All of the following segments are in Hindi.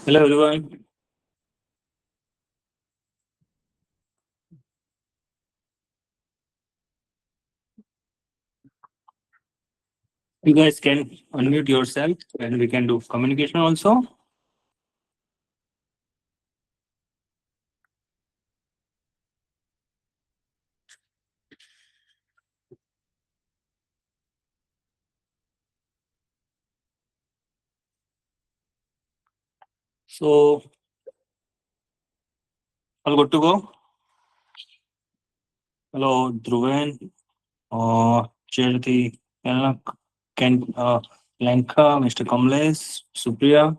Hello everyone. You guys can unmute yourself and we can do communication also. So all good to go. Hello Dhruven, Charity, Ken, Lanka, Mr. Kamlesh, Supriya,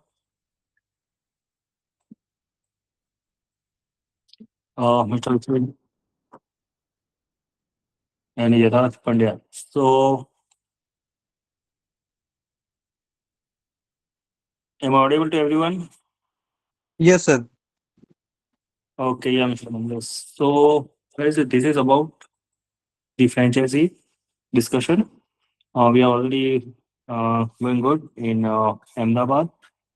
Mr. Vithul, and Yadav Pandya. So am I audible to everyone? Yes, sir. Okay, yeah, Mr. Kamlesh. So guys, this is about the franchisee discussion. We are already going good in Ahmedabad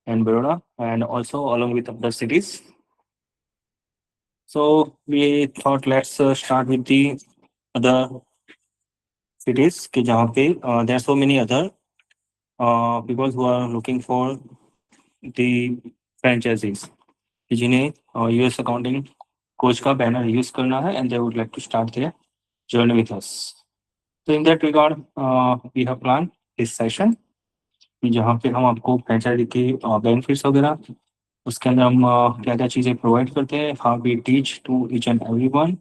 and Baroda, and also along with other cities. So we thought let's start with the other cities कि जहाँ पे there are so many other people who are looking for the franchises कि जिन्हें US accounting coach का बैनर यूज करना है and they would like to start their journey with us. So in that regard, we have planned this session कि जहाँ पे हम आपको फ्रेंचाइजी की बेनिफिट्स वगैरह उसके अंदर हम क्या क्या चीज़ें प्रोवाइड करते हैं, how we teach to each and every one,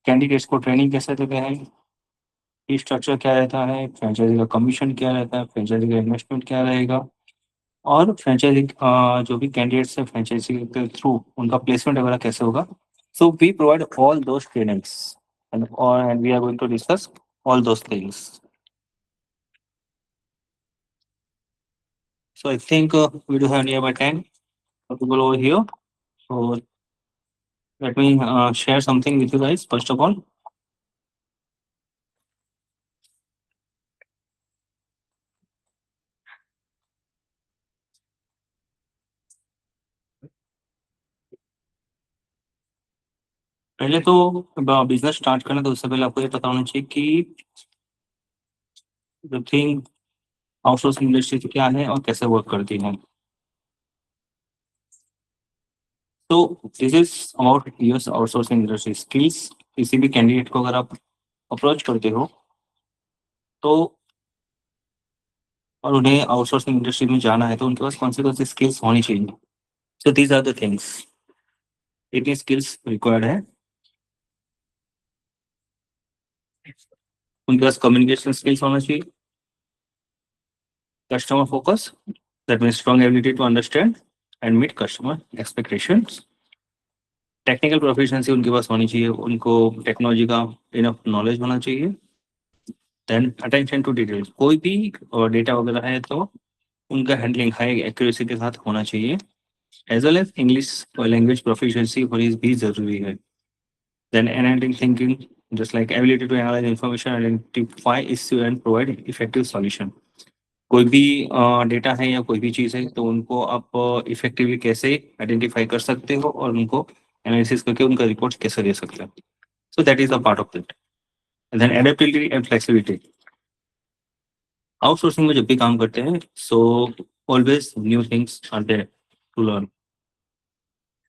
candidates को ट्रेनिंग कैसे देते हैं, फी स्ट्रक्चर क्या रहता है, फ्रेंचाइजी का कमीशन क्या रहता है, फ्रेंचाइजी का इन्वेस्टमेंट क्या रहेगा, और फ्रेंचाइजी जो भी कैंडिडेट्स है फ्रेंचाइजी के थ्रू उनका प्लेसमेंट वगैरह कैसे होगा. So we provide all those trainings and we are going to discuss all those things. So I think we do have nearby 10 people over here. So let me share something with you guys. First of all, पहले तो बिजनेस स्टार्ट करना तो उससे पहले आपको ये पता होना चाहिए कि द थिंग आउटसोर्सिंग इंडस्ट्री क्या है और कैसे वर्क करती है. तो this is about US outsourcing industry skills. किसी भी कैंडिडेट को अगर आप अप्रोच करते हो तो और उन्हें आउटसोर्सिंग इंडस्ट्री में जाना है तो उनके पास कौन सी स्किल्स होनी चाहिए. So these are the things. इतनी स्किल्स रिक्वायर्ड है. उनके पास कम्युनिकेशन स्किल्स होना चाहिए, customer focus, that means strong ability to understand and meet customer expectations. Technical proficiency उनके पास होनी चाहिए, उनको टेक्नोलॉजी का इनफ नॉलेज होना चाहिए. देन अटेंशन टू डिटेल्स, कोई भी डेटा वगैरह है तो उनका हैंडलिंग हाई एक्यूरेसी के साथ होना चाहिए. As well as English language proficiency होनी भी जरूरी है. Then analytic thinking, just like ability to analyse information, identify issue and provide effective solution. कोई भी डेटा है या कोई भी चीज़ है तो उनको आप इफेक्टिवली कैसे आइडेंटिफाई कर सकते हो और उनको एनालिसिस करके उनका रिपोर्ट कैसे दे सकते हो. So that is a part of it. Then adaptability and flexibility. Outsourcing में जब भी काम करते हैं so always new things are there to learn.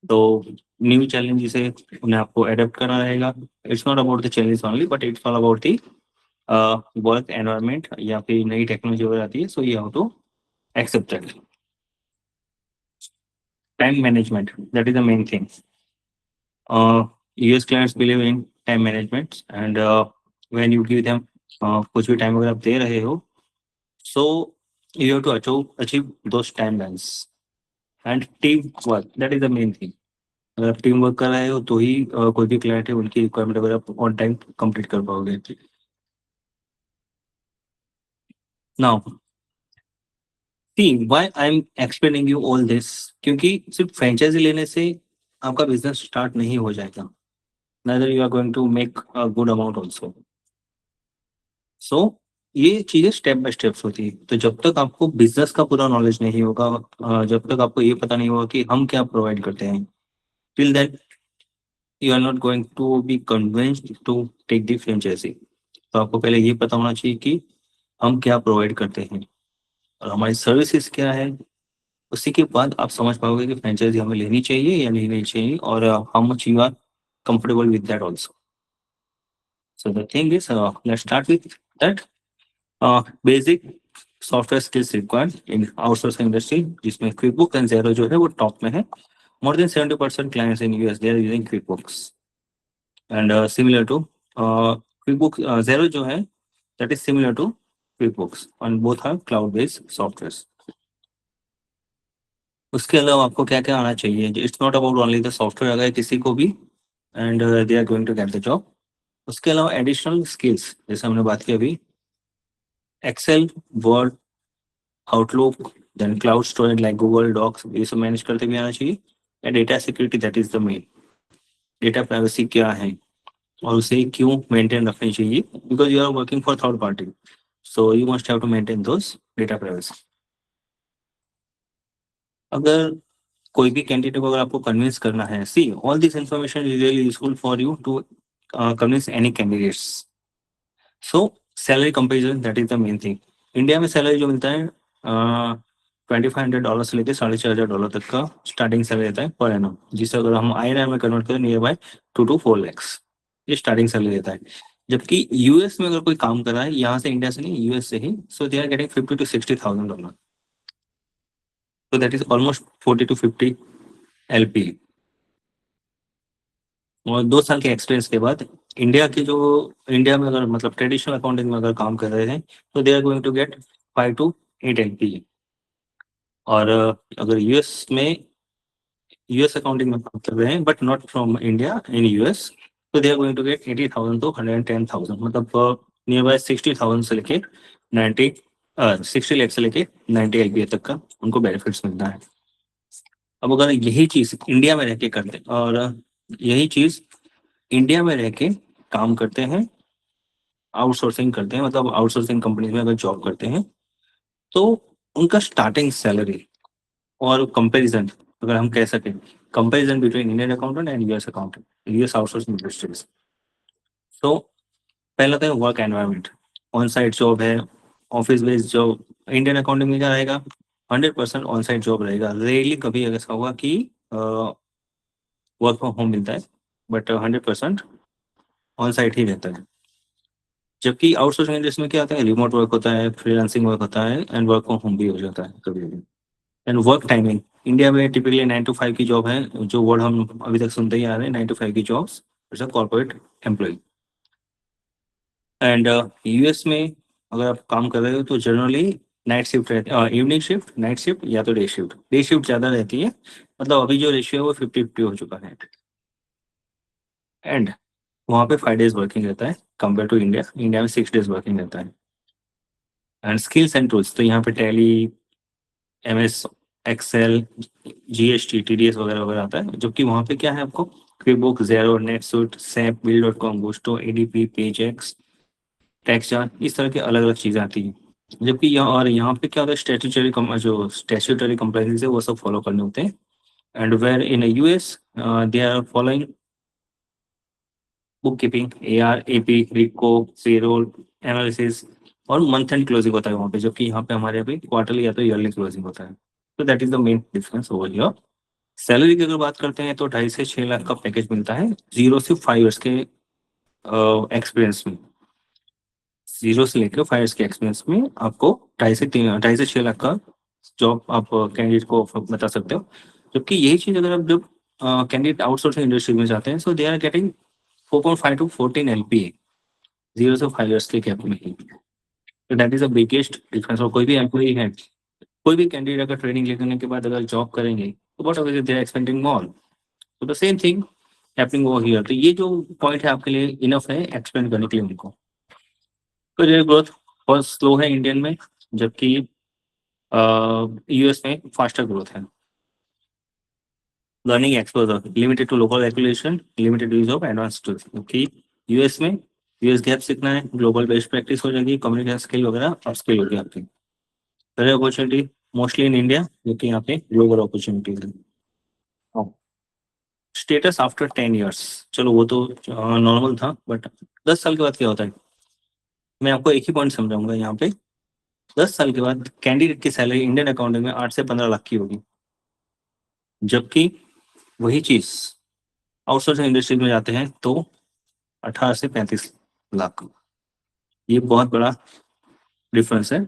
तो न्यू चैलेंजेस है उन्हें आपको एडेप्ट करना रहेगा. It's not about the challenge only but it's all about the work environment या फिर नई टेक्नोलॉजी वगैरह आती है so you have to accept that. Time management, that is the main thing. US clients believe in time management and when you give them कुछ भी टाइम अगर आप दे रहे हो so you have to achieve those timelines and team work, that is the main thing. अगर आप टीम वर्क कर रहे हो तो ही कोई भी क्लाइंट है उनकी रिक्वायरमेंट अगर आप ऑन टाइम कंप्लीट कर पाओगे. Now see why I am explaining you all this, क्योंकि सिर्फ फ्रेंचाइजी लेने से आपका बिजनेस स्टार्ट नहीं हो जाएगा. neither you are going to make a good amount also. So ये चीजें स्टेप बाय स्टेप्स होती है। तो जब तक आपको बिजनेस का पूरा नॉलेज नहीं होगा, जब तक आपको ये पता नहीं होगा कि हम क्या प्रोवाइड करते हैं, till that you are not going to be convinced to take the franchise. तो आपको पहले ये पता होना चाहिए कि हम क्या प्रोवाइड करते हैं और हमारी सर्विसेज क्या है। उसी के बाद आप समझ पाओगे कि फ्रेंचाइजी हमें लेनी चाहिए या नहीं लेनी चाहिए, और how much you are comfortable with that also. So the thing is, let's start with that. Basic software skills required in outsourcing industry, जिसमें क्विकबुक एंड ज़ेरो जो है वो टॉप में है। More than 70% clients in US they are using QuickBooks and similar to QuickBook Xero जो है that is similar to QuickBooks and both are cloud based software. उसके अलावा आपको क्या क्या आना चाहिए, it's not about only the software, अगर किसी को भी and they are going to gate the job. उसके अलावा एडिशनल स्किल्स जैसे हमने बात की अभी, Excel, Word, Outlook, then cloud storage like Google Docs, ये सब मैनेज करते भी आना चाहिए। या data security, that is the main. Data privacy क्या है और उसे क्यों मेंटेन रखनी चाहिए, because you are working for third party, so you must have to maintain those data privacy. अगर कोई भी कैंडिडेट को अगर आपको कन्विंस करना है, see all this information is really useful for you to convince any candidates. So salary comparison, that is the main thing. India में सैलरी जो मिलता है $2,500 से लेकर $4,500 तक का स्टार्टिंग सैलरी रहता है पर एनम, जिसे अगर हम INR में कन्वर्ट करें नियर बाय 2 to 4 lakhs, ये स्टार्टिंग सैलरी रहता है। जबकि यूएस में अगर कोई काम कर रहा है, यहाँ से इंडिया से नहीं यूएस से ही, सो they are getting $50,000 to $60,000, so that is almost 40 to 50 LP। और 2 साल के एक्सपीरियंस के बाद इंडिया में अगर मतलब ट्रेडिशनल अकाउंटिंग में अगर काम कर रहे हैं, तो they are going to get 5 to 8 LP। और अगर यूएस अकाउंटिंग में काम कर रहे हैं but not from India in US, तो they are going to get 80,000 to 110,000, मतलब नियर बाय 60,000 से लेके 90 60 लाख से लेके 90 LP तक का उनको बेनिफिट्स मिलता है। अब अगर यही चीज इंडिया में रह के करते हैं और यही चीज इंडिया में रह के काम करते हैं, आउटसोर्सिंग करते हैं, मतलब आउटसोर्सिंग कंपनीज में अगर जॉब करते हैं, तो उनका स्टार्टिंग सैलरी और कंपैरिजन, अगर हम कह सकें comparison between Indian accountant and US accountant, US outsourcing industries. तो पहला तो work environment, on site job है, office based job. Indian accounting में क्या रहेगा, 100% ऑन साइट जॉब रहेगा। रेयरली कभी ऐसा होगा कि वर्क फ्रॉम होम मिलता है, बट 100% ऑन साइट ही रहता है। जबकि आउटसोर्सिंग इंडस्ट्री में क्या होता है, रिमोट वर्क होता है, फ्रीलांसिंग वर्क होता है एंड वर्क फ्रॉम होम भी हो जाता है कभी कभी। एंड वर्क टाइमिंग, इंडिया में टिपिकली 9 to 5 की जॉब है, जो वर्ड हम अभी तक सुनते ही आ रहे हैं, 9 to 5 की jobs as a corporate employ. एंड यूएस में अगर आप काम कर रहे हो तो जनरली नाइट शिफ्ट रहती है, इवनिंग शिफ्ट, नाइट शिफ्ट या तो डे शिफ्ट। डे शिफ्ट ज़्यादा रहती है, मतलब अभी जो रेशियो है वो 50-50 हो चुका है। एंड वहाँ पे 5 days वर्किंग रहता है कंपेयर टू इंडिया। इंडिया में 6 days वर्किंग रहता है। एंड स्किल्स एंड टूल्स, तो यहाँ पे Tally, MS Excel, GST, TDS वगैरह वगैरह आता है। जबकि वहाँ पे क्या है, आपको क्विकबुक, ज़ेरो, नेटसूट, सैप, बिल.com, गुस्टो, ADP, पेजेक्स, टैक्सजार, इस तरह की अलग अलग चीज़ें आती हैं। जबकि यहाँ पे क्या होता है, स्टैट्यूटरी कंप्लाइंस है वो सब फॉलो करने होते हैं। And were in US they are following bookkeeping, AR, AP, रिको, पेरोल, एनालिसिस और मंथ एंड क्लोजिंग होता है वहाँ पे। जबकि यहाँ पे हमारे अभी क्वार्टरली या तो ईयरली क्लोजिंग होता है। तो that is the main difference over here. Salary की अगर बात करते हैं तो 2.5 से 6 लाख का पैकेज मिलता है 0 से 5 years के एक्सपीरियंस में। 0 से लेकर 5 years के एक्सपीरियंस में आपको 2.5 से 6 लाख का जॉब आप कैंडिडेट को बता सकते हो। जबकि यही चीज़ अगर आप जब कैंडिडेट आउटसोर्सिंग इंडस्ट्री में जाते हैं, सो they are getting 4.5 to 14 LPA 0 से 5 years के गैप में ही। तो that is the biggest difference. और कोई भी एम्प्लॉई है, कोई भी कैंडिडेट अगर ट्रेनिंग लेने के बाद अगर जॉब करेंगे, तो whatever they are expecting more, तो the same thing happening over here. तो ये जो पॉइंट है आपके लिए इनफ है एक्सप्लेन करने के लिए उनको। करियर ग्रोथ बहुत स्लो है इंडियन में, जबकि US में फास्टर ग्रोथ है। Learning exposure limited to local regulation, limited use of advance tools. क्योंकि US में यूएस गैप सीखना है, ग्लोबल बेस्ट प्रैक्टिस हो जाएगी, कम्युनिकेशन स्किल वगैरह अपस्किल होगी आपकी। Career opportunity mostly in India, जो कि यहाँ पे ग्लोबल अपॉर्चुनिटीज है। स्टेटस आफ्टर 10 years, चलो वो तो नॉर्मल था, बट 10 साल के बाद क्या होता है, मैं आपको एक ही पॉइंट समझाऊंगा यहाँ पे। 10 साल के बाद कैंडिडेट की सैलरी इंडियन अकाउंटिंग में 8 से 15 लाख की होगी, जबकि वही चीज आउटसोर्सिंग इंडस्ट्री में जाते हैं तो 18 से 35 लाख। ये बहुत बड़ा डिफरेंस है।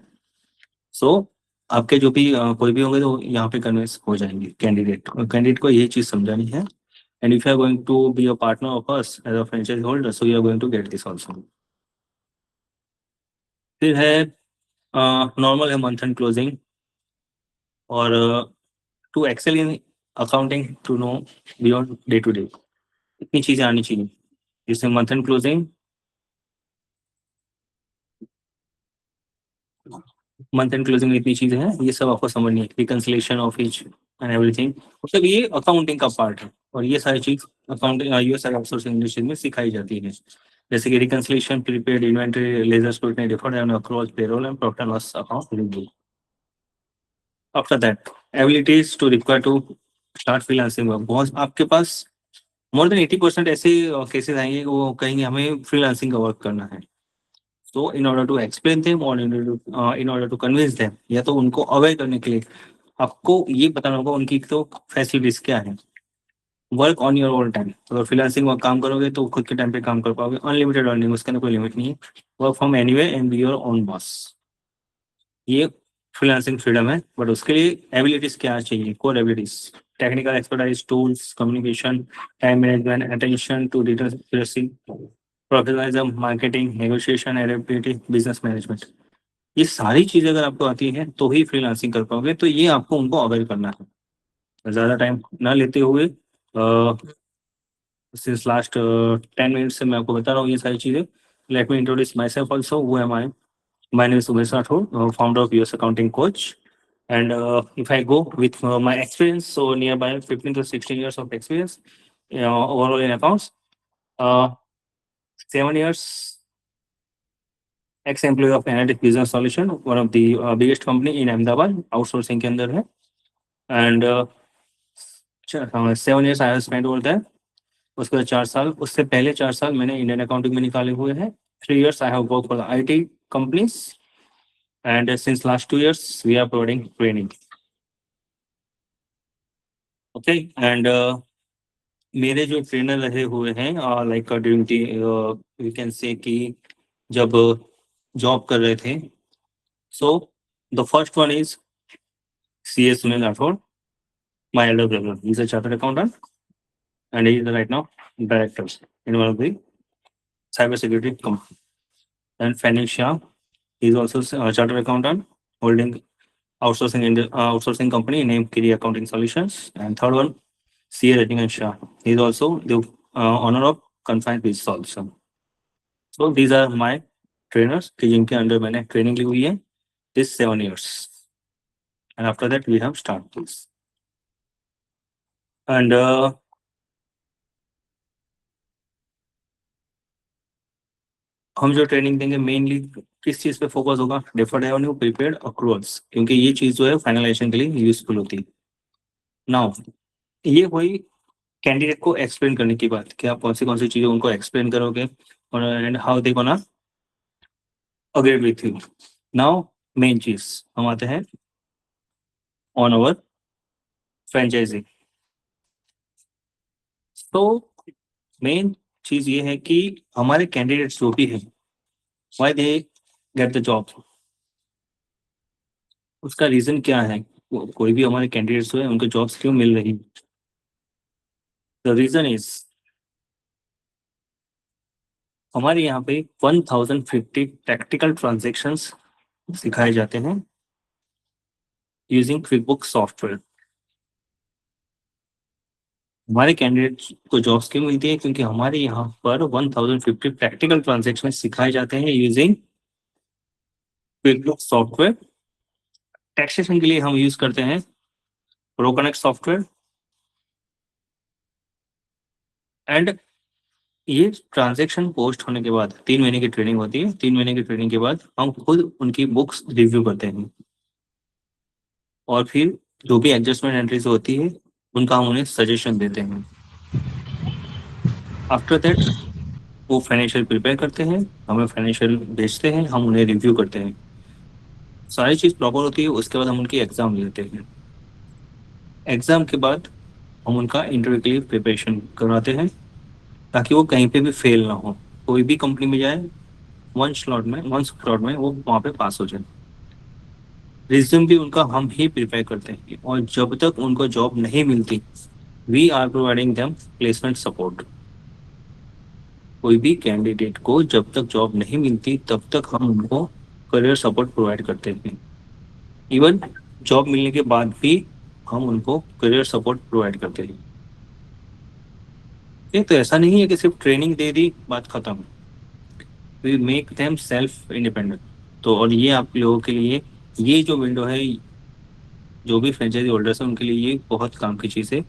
सो आपके जो भी कोई भी होंगे तो यहाँ पे कन्विंस हो जाएंगे कैंडिडेट, और कैंडिडेट को ये चीज समझानी है। And if you are going to be a partner of us as a franchise holder, so you are going to get this also. फिर है नॉर्मल है मंथ एंड क्लोजिंग, और to excel in accounting to know beyond day to day, इतनी चीजें आनी चाहिए, जिसमें मंथ एंड क्लोजिंग, में इतनी चीजें हैं, ये सब आपको समझनी है, reconciliation of each and everything, मतलब ये अकाउंटिंग का पार्ट है। और ये सारी चीज अकाउंटिंग यूएस आउटसोर्सिंग इंडस्ट्री में सिखाई जाती है, जैसे कि reconciliation, prepaid inventory, ledger scrutiny, deferred and across payroll and profit and loss account review. After that abilities to require to start freelancing work. बहुत आपके पास मोर देन 80% ऐसे केसेस आएंगे, वो कहेंगे हमें फ्रीलांसिंग का वर्क करना है। So in order to explain them or in order to convince them, या तो उनको अवेयर करने के लिए आपको ये बताना होगा उनकी तो फैसिलिटीज क्या है। Work on your own time, अगर फ्रीलांसिंग वर्क काम करोगे तो खुद के टाइम पे काम कर पाओगे, अनलिमिटेड अर्निंग, उसके अंदर कोई लिमिट नहीं है। Work from anyway and be your own boss, ये फ्रीलांसिंग फ्रीडम है। बट उसके लिए एबिलिटीज क्या चाहिए, core abilities, technical expertise, tools, communication, time management, attention to details, professionalism, marketing, negotiation, adaptability, business management. ये सारी चीजें अगर आपको आती हैं तो ही फ्रीलांसिंग कर पाओगे, तो ये आपको उनको अवेयर करना है। ज़्यादा टाइम ना लेते हुए, सिंस लास्ट 10 मिनट से मैं आपको बता रहा हूँ ये सारी चीज़ें। Let me introduce my self also, who am I. My name is Umesh Rathore, founder of US accounting coach. And if I go with my experience, so nearby 15 to 16 years of experience overall in accounts, 7 years ex-employee of Analytic Business Solution, one of the biggest company in Ahmedabad, outsourcing के अंदर है। And 7 years I have spent over there। उसके बाद 4 साल, उससे पहले 4 साल मैंने इंडियन अकाउंटिंग में निकाले हुए हैं। 3 years I have worked for the IT companies, and since last 2 years we are providing training। Okay, and मेरे जो ट्रेनर रहे हुए हैं like during we can say कि जब जॉब कर रहे थे, so the first one is C Sunil Rathore, my elder brother, he is a chartered accountant and he is right now director in one of the cyber security company। And Fanny Shah, he is also a chartered accountant holding outsourcing company named Kiri Accounting Solutions। And third one, CA Rajnikanth Shah, he is also the owner of Confined Business also। So these are my trainers कि जिनके अंडर मैंने ट्रेनिंग ली हुई है this 7 years। And after that we have started this। And हम जो ट्रेनिंग देंगे मेनली किस चीज पे फोकस होगा, डिफर्ड रेवेन्यू, प्रीपेड, अक्रूअल्स, क्योंकि ये चीज जो है फाइनलाइजेशन के लिए यूजफुल होती है। नाउ ये वही कैंडिडेट को एक्सप्लेन करने की बात कि आप कौन सी चीजें उनको एक्सप्लेन करोगे और and how they gonna agree with you. Now main चीज हम आते हैं ऑन अवर फ्रेंचाइजी। तो मेन चीज ये है कि हमारे कैंडिडेट्स जो भी है, why they get the job, उसका रीजन क्या है। कोई भी हमारे कैंडिडेट्स हुए उनको जॉब्स क्यों मिल रही, द रीजन इज हमारे यहाँ पे 1050 प्रैक्टिकल ट्रांजेक्शन्स सिखाए जाते हैं यूजिंग क्विकबुक सॉफ्टवेयर। हमारे कैंडिडेट्स को जॉब्स क्यों मिलती है, क्योंकि हमारे यहाँ पर 1050 प्रैक्टिकल ट्रांजेक्शन सिखाए जाते हैं यूजिंग क्विकबुक सॉफ्टवेयर। टैक्सेशन के लिए हम यूज करते हैं प्रोकनेक्ट सॉफ्टवेयर, एंड ये ट्रांजैक्शन पोस्ट होने के बाद 3 महीने की ट्रेनिंग होती है। 3 महीने की ट्रेनिंग के बाद हम खुद उनकी बुक्स रिव्यू करते हैं और फिर जो भी एडजस्टमेंट एंट्रीज होती है उनका हम उन्हें सजेशन देते हैं। आफ्टर दैट वो फाइनेंशियल प्रिपेयर करते हैं, हमें फाइनेंशियल भेजते हैं, हम उन्हें रिव्यू करते हैं। सारी चीज़ प्रॉपर होती है, उसके बाद हम उनकी एग्ज़ाम लेते हैं। एग्ज़ाम के बाद हम उनका इंटरव्यू के लिए प्रिपरेशन करवाते हैं ताकि वो कहीं पे भी फेल ना हो। कोई भी कंपनी में जाए, वन स्लॉट में वो वहाँ पे पास हो जाए। रिज्यूम भी उनका हम ही प्रिपेयर करते हैं और जब तक उनको जॉब नहीं मिलती we are providing them placement support. कोई भी कैंडिडेट को जब तक जॉब नहीं मिलती तब तक हम उनको करियर सपोर्ट प्रोवाइड करते हैं। इवन जॉब मिलने के बाद भी हम उनको करियर सपोर्ट प्रोवाइड करते हैं। ये तो ऐसा नहीं है कि सिर्फ ट्रेनिंग दे दी बात खत्म। We make them self independent. तो और ये आप लोगों के लिए ये जो विंडो है, जो भी फ्रेंचाइजी होल्डर्स है उनके लिए ये बहुत काम की चीज़ है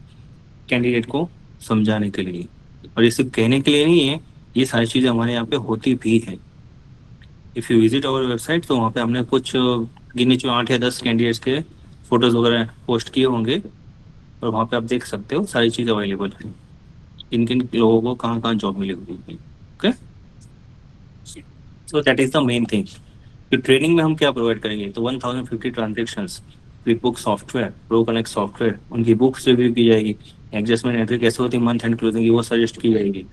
कैंडिडेट को समझाने के लिए। और ये सिर्फ कहने के लिए नहीं है, ये सारी चीज़ें हमारे यहाँ पे होती भी है। If you visit our website तो वहाँ पे हमने कुछ गिने चुने 8 या 10 कैंडिडेट्स के फोटोज़ वगैरह पोस्ट किए होंगे और वहाँ पे आप देख सकते हो सारी चीज़ अवेलेबल है, किन किन लोगों को कहाँ कहाँ जॉब मिली हुई है। Okay, so that is the main thing कि ट्रेनिंग में हम क्या प्रोवाइड करेंगे। तो 1050 transactions, quick book software, pro connect software, उनकी बुक्स रिव्यू की जाएगी, एडजस्टमेंट एंट्री कैसे होती है मंथ एंड क्लोजिंग की वो सजेस्ट की जाएगी।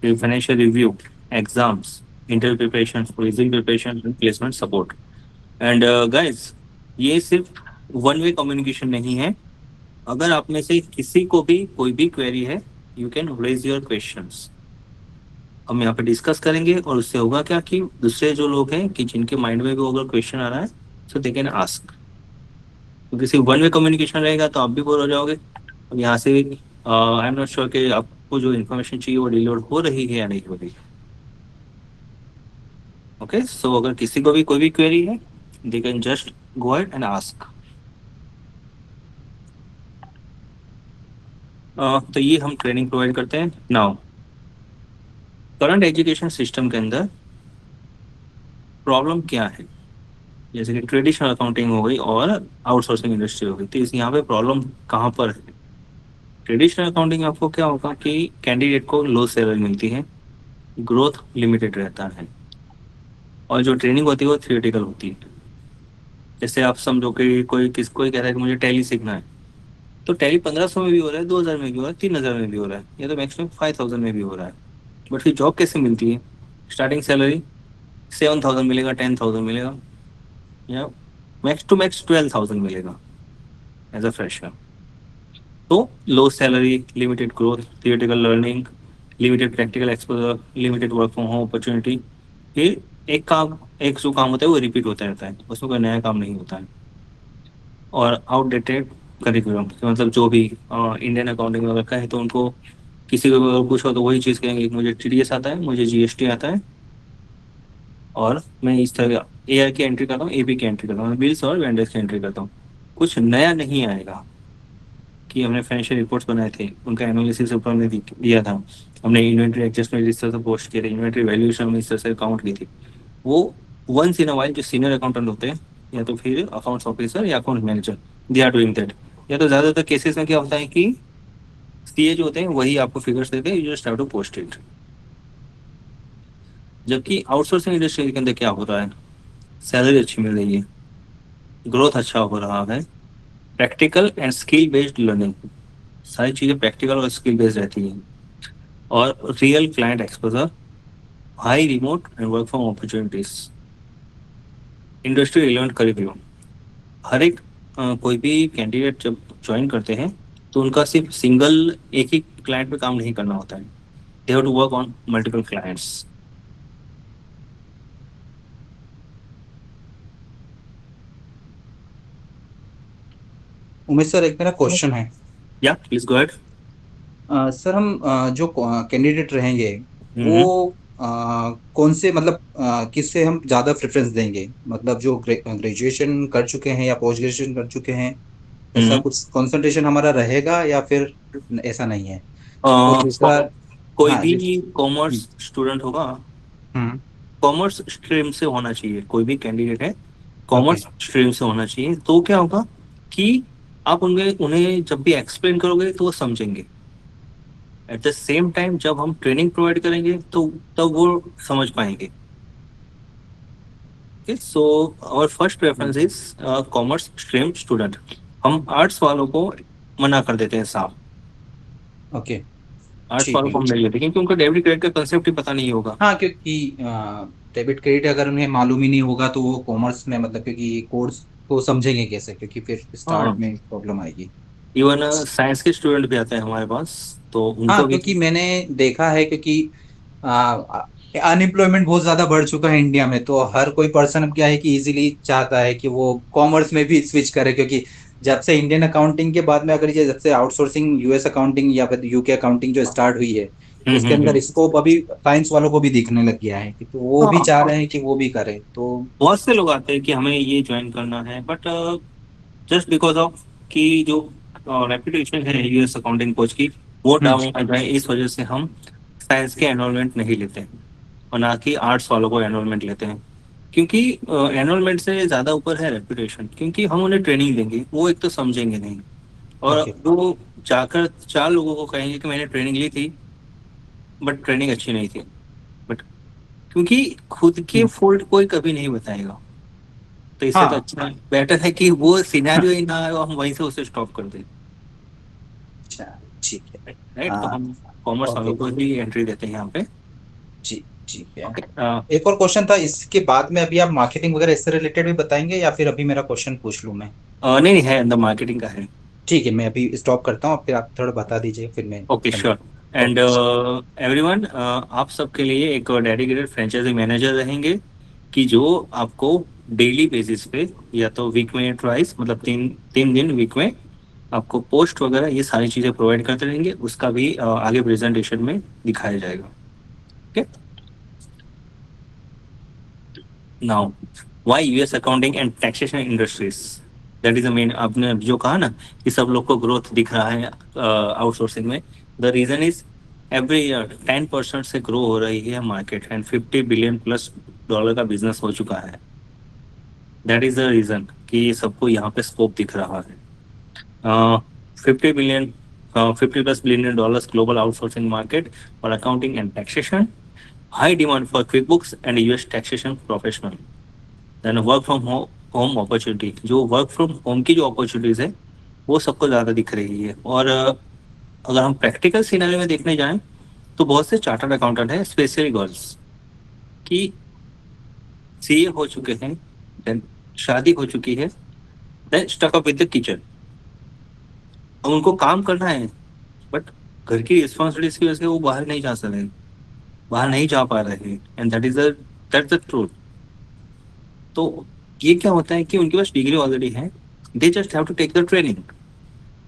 फिर financial review, exams, interview preparation, resume preparation, placement support. And guys, ये सिर्फ वन वे कम्युनिकेशन नहीं है। अगर आप में से किसी को भी कोई भी क्वेरी है, you can raise your questions. हम यहाँ पे डिस्कस करेंगे और उससे होगा क्या कि दूसरे जो लोग हैं कि जिनके माइंड में भी अगर क्वेश्चन आ रहा है सो दे कैन आस्क। क्योंकि सिर्फ वन वे कम्युनिकेशन रहेगा तो आप भी बोर हो जाओगे। अब यहाँ से आई एम नॉट श्योर कि आपको जो इन्फॉर्मेशन चाहिए वो डिलीवर हो रही है या नहीं हो रही। ओके, सो अगर किसी को भी कोई भी क्वेरी है they can just go ahead and ask. तो ये हम ट्रेनिंग प्रोवाइड करते हैं। नाउ करंट एजुकेशन सिस्टम के अंदर प्रॉब्लम क्या है, जैसे कि ट्रेडिशनल अकाउंटिंग हो गई और आउटसोर्सिंग इंडस्ट्री हो गई, तो इस यहाँ पे प्रॉब्लम कहाँ पर है। ट्रेडिशनल अकाउंटिंग में आपको क्या होगा कि कैंडिडेट को लो सैलरी मिलती है, ग्रोथ लिमिटेड रहता है और जो ट्रेनिंग होती है वो थियोरेटिकल होती है। जैसे आप समझो कि कोई कह रहा है कि मुझे टैली सीखना है, तो टैली 1500 में भी हो रहा है, 2000 में भी हो रहा है, 3000 में भी हो रहा है, या तो मैक्सिमम 5000 में भी हो रहा है। बट फिर जॉब कैसे मिलती है। स्टार्टिंग सैलरी 7000 मिलेगा, 10,000 मिलेगा, या मैक्स टू मैक्स 12,000 मिलेगा एज अ फ्रेशर। तो low salary, limited growth, theoretical learning, limited practical exposure, limited work from home opportunity. फिर एक जो काम होता है वो रिपीट होता रहता है, उसमें कोई नया काम नहीं होता है। और आउटडेटेड करिकुलम, मतलब जो भी इंडियन अकाउंटिंग में अगर कहें तो उनको किसी को अगर पूछो तो वही चीज़ कहेंगे कि मुझे टीडीएस आता है, मुझे जीएसटी आता है और मैं इस तरह एआर की एंट्री करता हूँ, एपी की एंट्री करता हूँ, बिल्स और वेंडर्स की एंट्री करता हूँ। कुछ नया नहीं आएगा कि हमने फाइनेंशियल रिपोर्ट्स बनाए थे, उनका एनालिसिस ऊपर हमने दिया था, हमने इन्वेंट्री एडजस्टमेंट इस तरह से पोस्ट किए थे, इन्वेंट्री वैल्यूएशन हमने इस तरह से काउंट की थी। वो वंस इन अ वाइल जो सीनियर अकाउंटेंट होते हैं या तो फिर अकाउंट्स ऑफिसर या account manager, they are doing that. या तो ज़्यादातर केसेस में क्या होता है कि सीए जो होते हैं वही आपको फिगर्स देते हैं, you just have to post it. जबकि आउटसोर्सिंग इंडस्ट्री के अंदर क्या हो रहा है, सैलरी अच्छी मिल रही है, ग्रोथ अच्छा हो रहा है, practical and skill based learning, सारी चीज़ें प्रैक्टिकल और स्किल बेस्ड रहती हैं, और real client exposure, high remote and work from opportunities, industry relevant curriculum. हर एक कोई भी कैंडिडेट जब ज्वाइन करते हैं तो उनका सिर्फ सिंगल एक ही क्लाइंट पे काम नहीं करना होता है, they have to work on multiple clients. Umesh sir, एक मेरा क्वेश्चन है। या प्लीज गो अहेड। सर, हम जो कैंडिडेट रहेंगे वो हम्म। कौन से मतलब किससे हम ज़्यादा प्रेफरेंस देंगे, मतलब जो ग्रेजुएशन कर चुके हैं या पोस्ट ग्रेजुएशन कर चुके हैं, ऐसा कुछ कंसंट्रेशन हमारा रहेगा या फिर ऐसा नहीं है? और दूसरा, कोई हाँ भी जिस कॉमर्स स्टूडेंट होगा, हम्म कॉमर्स स्ट्रीम से होना चाहिए, कोई भी कैंडिडेट है ओके। कॉमर्स स्ट्रीम से होना चाहिए। तो क्या होगा कि आप उन्हें जब भी एक्सप्लेन करोगे तो वो समझेंगे। एट द सेम टाइम जब हम ट्रेनिंग प्रोवाइड करेंगे तो तब वो समझ पाएंगे। So our first preference is commerce stream student. हम आर्ट्स वालों को मना कर देते हैं साफ। ओके। आर्ट्स ठीक वालों है। को हम नहीं लेते क्योंकि उनको डेबिट क्रेडिट का कंसेप्ट ही पता नहीं होगा। हाँ, क्योंकि डेबिट क्रेडिट अगर उन्हें मालूम ही नहीं होगा तो वो कॉमर्स में, मतलब क्योंकि कोर्स को समझेंगे कैसे, क्योंकि फिर स्टार्ट हाँ, में प्रॉब्लम आएगी। इवन साइंस के स्टूडेंट भी आते हैं हमारे पास, तो हाँ, उनको भी। क्योंकि मैंने देखा है, क्योंकि अनएम्प्लॉयमेंट बहुत ज्यादा बढ़ चुका है इंडिया में, तो हर कोई पर्सन अब क्या है कि इजीली चाहता है कि वो कॉमर्स में भी स्विच करे, क्योंकि जब से इंडियन अकाउंटिंग के बाद में, अगर ये जब से आउटसोर्सिंग यूएस अकाउंटिंग या फिर यूके अकाउंटिंग जो स्टार्ट हुई है, उसके अंदर हम्म। स्कोप अभी साइंस वालों को भी दिखने लग गया है, तो वो भी हाँ, चाह रहे हैं कि वो भी करें तो। बहुत से लोग आते हैं कि हमें ये ज्वाइन करना है, बट जस्ट बिकॉज ऑफ कि जो रेपुटेशन है यूएस अकाउंटिंग कोच की, वो हम्म। डाउन कर जाए, इस वजह से हम साइंस के एनरोलमेंट नहीं लेते हैं और ना कि आर्ट्स वालों को एनरोलमेंट लेते हैं। क्योंकि एनरोलमेंट से ज़्यादा ऊपर है रेपुटेशन, क्योंकि हम उन्हें ट्रेनिंग देंगे, वो एक तो समझेंगे नहीं, और ओके। वो जाकर चार लोगों को कहेंगे कि मैंने ट्रेनिंग ली थी बट ट्रेनिंग अच्छी नहीं थी। बट क्योंकि खुद के हम्म। फॉल्ट कोई कभी नहीं बताएगा, तो इससे तो हाँ। अच्छा बेटर है कि वो सिनेरियो ही ना आए और हम वहीं से उसे स्टॉप कर दें। अच्छा, ठीक है। राइट, तो हाँ। हम कॉमर्स वालों ओके। को ही एंट्री देते हैं यहाँ पे। जी। ठीक है। ओके। एक और क्वेश्चन था इसके बाद में, अभी आप मार्केटिंग वगैरह इससे रिलेटेड भी बताएंगे या फिर अभी मेरा क्वेश्चन पूछ लूं मैं? नहीं नहीं, है अंदर मार्केटिंग का है। ठीक है, मैं अभी स्टॉप करता हूँ, फिर आप थोड़ा बता दीजिए, फिर मैं okay sure. Continue. And okay. Everyone, आप सबके लिए एक डेडिकेटेड फ्रेंचाइजी मैनेजर रहेंगे कि जो आपको डेली बेसिस पे या तो वीक में ट्वाइस, मतलब तीन तीन दिन वीक में आपको पोस्ट वगैरह ये सारी चीज़ें प्रोवाइड करते रहेंगे। उसका भी आगे प्रेजेंटेशन में दिखाया जाएगा। Okay. Now, why US accounting and taxation industries, that is the main. आपने जो कहा ना कि सब लोग को ग्रोथ दिख रहा है आउटसोर्सिंग में, the reason is every year 10% से ग्रो हो रही है market, and 50 billion plus dollar का बिजनेस हो चुका है। दैट इज द रीजन कि सबको यहाँ पे स्कोप दिख रहा है। 50 billion, 50+ billion dollars global outsourcing market for accounting and taxation, high demand for QuickBooks and US taxation professional, then work from home opportunity. जो वर्क फ्रॉम होम की जो अपॉर्चुनिटीज है वो सबको ज़्यादा दिख रही है। और अगर हम प्रैक्टिकल सिनेरियो में देखने जाएं तो बहुत से चार्टर्ड अकाउंटेंट हैं, स्पेशली गर्ल्स, की सीए हो चुके हैं, देन शादी हो चुकी है, then stuck up with the kitchen. अब उनको काम करना है, बट घर की रिस्पॉन्सिबिलिटीज की वजह से वो बाहर नहीं जा सकते, बाहर नहीं जा पा रहे हैं, एंड दैट्स द ट्रूथ। तो ये क्या होता है कि उनके पास डिग्री ऑलरेडी है, they just have to take the training,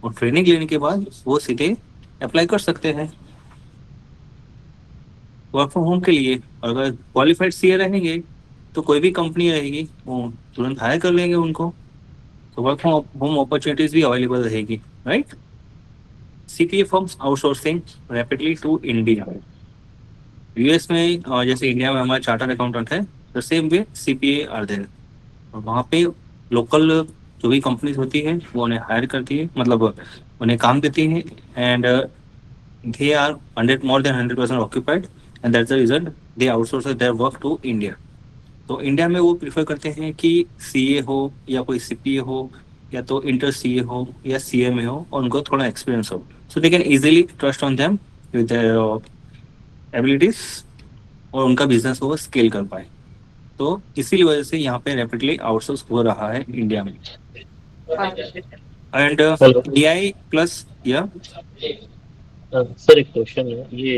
और ट्रेनिंग लेने के बाद वो सीधे अप्लाई कर सकते हैं वर्क फ्रॉम होम के लिए। और अगर क्वालिफाइड सीए रहेंगे तो कोई भी कंपनी रहेगी वो तुरंत हायर कर लेंगे उनको, तो वर्क फ्रॉम होम अपॉर्चुनिटीज भी अवेलेबल रहेगी। Right, CPA firms outsourcing rapidly to India. US में जैसे इंडिया में हमारे चार्टर्ड अकाउंटेंट है, the same way CPA are there, और वहाँ पे लोकल जो भी कंपनीज होती है वो उन्हें हायर करती है, मतलब उन्हें काम देती है, and they are 100 more than 100% occupied, and that's the reason they outsource their work to India. तो इंडिया में वो प्रिफर करते हैं कि सीए हो या कोई सीपीए हो या तो इंटर सीए हो या सीएमए हो और उनको थोड़ा एक्सपीरियंस हो, so they can easily trust on them with abilities, और उनका बिजनेस वो स्केल कर पाए। तो इसी वजह से यहाँ पे रैपिडली आउटसोर्स हो रहा है इंडिया में। एंड हेलो डीआई प्लस या सर, एक क्वेश्चन है। ये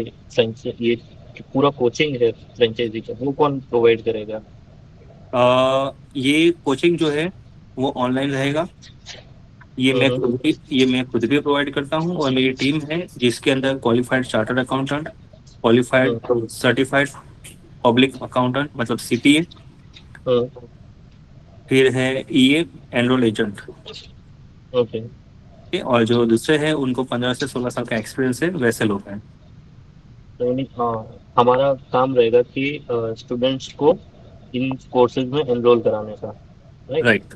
ये जो पूरा कोचिंग है फ्रेंचाइजी का, वो कौन प्रोवाइड करेगा? ये कोचिंग जो है वो ऑनलाइन रहेगा। हम्म। ये मैं खुद भी प्रोवाइड करता हूँ, और मेरी टीम है जिसके अंदर क्वालिफाइड चार्टर्ड अकाउंटेंट, क्वालिफाइड हम्म। सर्टिफाइड पब्लिक अकाउंटेंट मतलब सीपीए, हम्म। फिर है ईए एनरोल एजेंट। ओके। और जो दूसरे हैं उनको 15 से 16 साल का एक्सपीरियंस है, वैसे लोग हैं। तो हमारा काम रहेगा कि स्टूडेंट्स को इन कोर्सेज में एनरोल कराने का, राइट? राइट।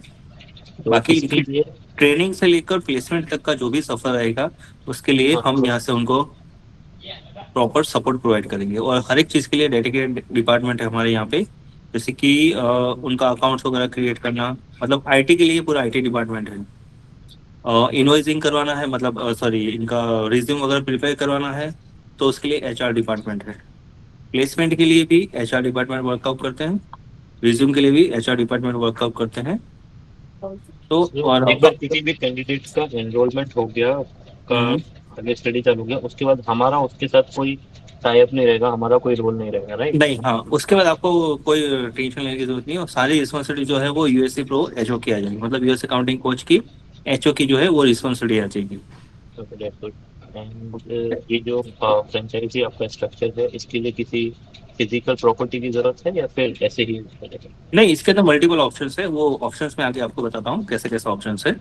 तो बाकी इसके इनकी लिए ट्रेनिंग से लेकर प्लेसमेंट तक का जो भी सफर रहेगा, उसके लिए हम यहाँ से उनको प्रॉपर सपोर्ट प्रोवाइड करेंगे। और हर एक चीज़ के लिए डेडिकेटेड डिपार्टमेंट है हमारे यहाँ पे, जैसे कि उनका अकाउंट्स वगैरह क्रिएट करना, मतलब आईटी के लिए पूरा आईटी डिपार्टमेंट है। इनवॉइसिंग करवाना है, मतलब सॉरी, इनका रिज्यूम वगैरह प्रिपेयर करवाना है, तो उसके लिए एचआर डिपार्टमेंट है। प्लेसमेंट के लिए भी एचआर डिपार्टमेंट वर्कआउट करते हैं, रिज्यूम के लिए भी एचआर डिपार्टमेंट वर्कआउट करते हैं। तो जो और एक बार किसी भी कैंडिडेट का एनरोलमेंट हो गया, का हम्म, आगे स्टडी चालू हो गया, उसके बाद हमारा उसके साथ कोई टाई अप नहीं रहेगा, हमारा कोई रोल नहीं रहेगा, राइट? नहीं, हाँ, उसके बाद आपको कोई टेंशन लेने की जरूरत नहीं है, और सारी रिस्पॉन्सिबिलिटी जो है वो यूएससी प्रो एचओ की आ जाएगी, मतलब यूएस अकाउंटिंग कोच की एचओ की जो है वो रिस्पॉन्सिबिलिटी आ जाएगी। Okay, that's good. एंड ये जो फ्रेंचाइजी आपका स्ट्रक्चर है, इसके लिए किसी फिजिकल प्रॉपर्टी की जरूरत है या फिर ऐसे ही चलेगा? नहीं, इसके अंदर मल्टीपल ऑप्शंस है, वो ऑप्शंस में आगे आपको बताता हूँ कैसे कैसे ऑप्शंस है।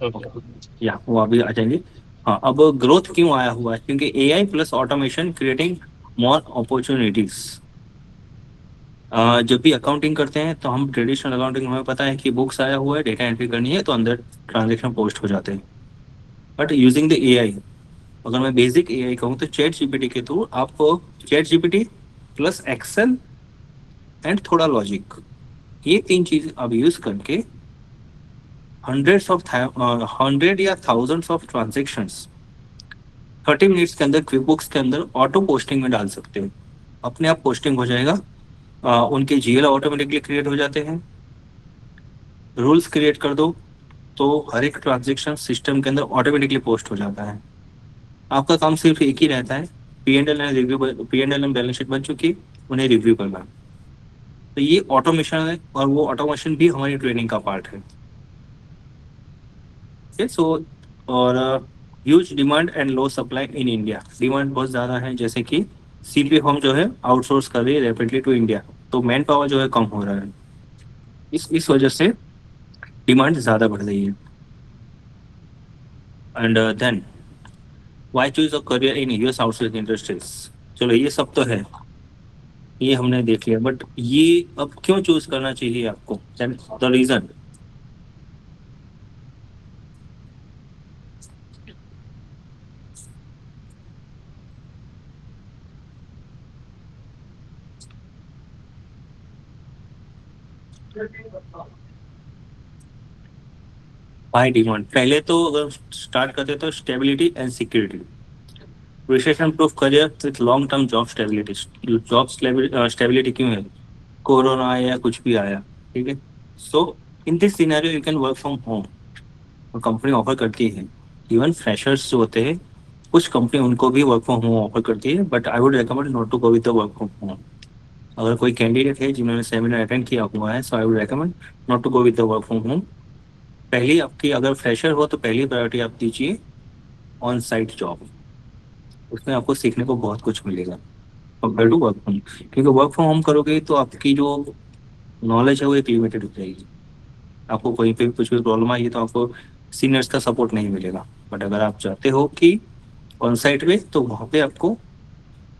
ओके। या वो अभी आ जाएंगे। हाँ, अब ग्रोथ क्यों आया हुआ है, क्योंकि AI plus automation creating more opportunities. जब भी अकाउंटिंग करते हैं तो हम ट्रेडिशनल अकाउंटिंग में, हमें पता है कि बुक्स आया हुआ है, डेटा एंट्री करनी है, तो अंदर ट्रांजेक्शन पोस्ट हो जाते हैं। बट यूजिंग द एआई, अगर मैं बेसिक एआई कहूँ तो चैट जीपीटी के थ्रू आपको ChatGPT plus Excel and थोड़ा लॉजिक, ये तीन चीज आप यूज करके हंड्रेड या थाउजेंड्स ऑफ ट्रांजेक्शन्स 30 मिनट्स के अंदर क्विक बुक्स के अंदर ऑटो पोस्टिंग में डाल सकते हो। अपने आप पोस्टिंग हो जाएगा। उनके जीएल ऑटोमेटिकली क्रिएट हो जाते हैं। रूल्स क्रिएट कर दो तो हर एक ट्रांजेक्शन सिस्टम के अंदर ऑटोमेटिकली पोस्ट हो जाता है। आपका काम सिर्फ एक ही रहता है, P and L balance sheet बन चुकी है, उन्हें रिव्यू करना। तो ये ऑटोमेशन है, और वो ऑटोमेशन भी हमारी ट्रेनिंग का पार्ट है। सो और huge demand and low supply in India, demand बहुत ज़्यादा है, जैसे कि सीपी हम जो है आउटसोर्स कर रही है रैपिडली टू इंडिया, तो मैन पावर जो है कम हो रहा है, इस वजह से डिमांड ज़्यादा बढ़ रही है। And then why choose a career in US outsourcing industries. चलो ये सब तो है, ये हमने देख लिया, बट ये अब क्यों चूज करना चाहिए आपको, द रीजन। हाई डिमांड, पहले तो अगर स्टार्ट करते तो stability and security, recession proof career with long term job stability. Job stability क्यों है, कोरोना आया या कुछ भी आया, ठीक है। So in this scenario you can work from home, company offer करती है। इवन फ्रेशर्स जो होते हैं, कुछ कंपनी उनको भी वर्क फ्रॉम होम ऑफर करती है, but I would recommend not to go with the work from home. अगर कोई कैंडिडेट है जिन्होंने सेमिनार अटेंड किया हुआ है, so I would recommend not to go with the work from home. पहली आपकी अगर फ्रेशर हो तो पहली प्रायोरिटी आप दीजिए ऑन साइट जॉब, उसमें आपको सीखने को बहुत कुछ मिलेगा कंपेयर टू वर्क फ्रॉम। क्योंकि वर्क फ्रॉम होम करोगे तो आपकी जो नॉलेज है वो एक लिमिटेड हो जाएगी। आपको कहीं पे कुछ भी प्रॉब्लम आई है तो आपको सीनियर्स का सपोर्ट नहीं मिलेगा। बट अगर आप चाहते हो कि ऑन साइट में, तो वहाँ पे आपको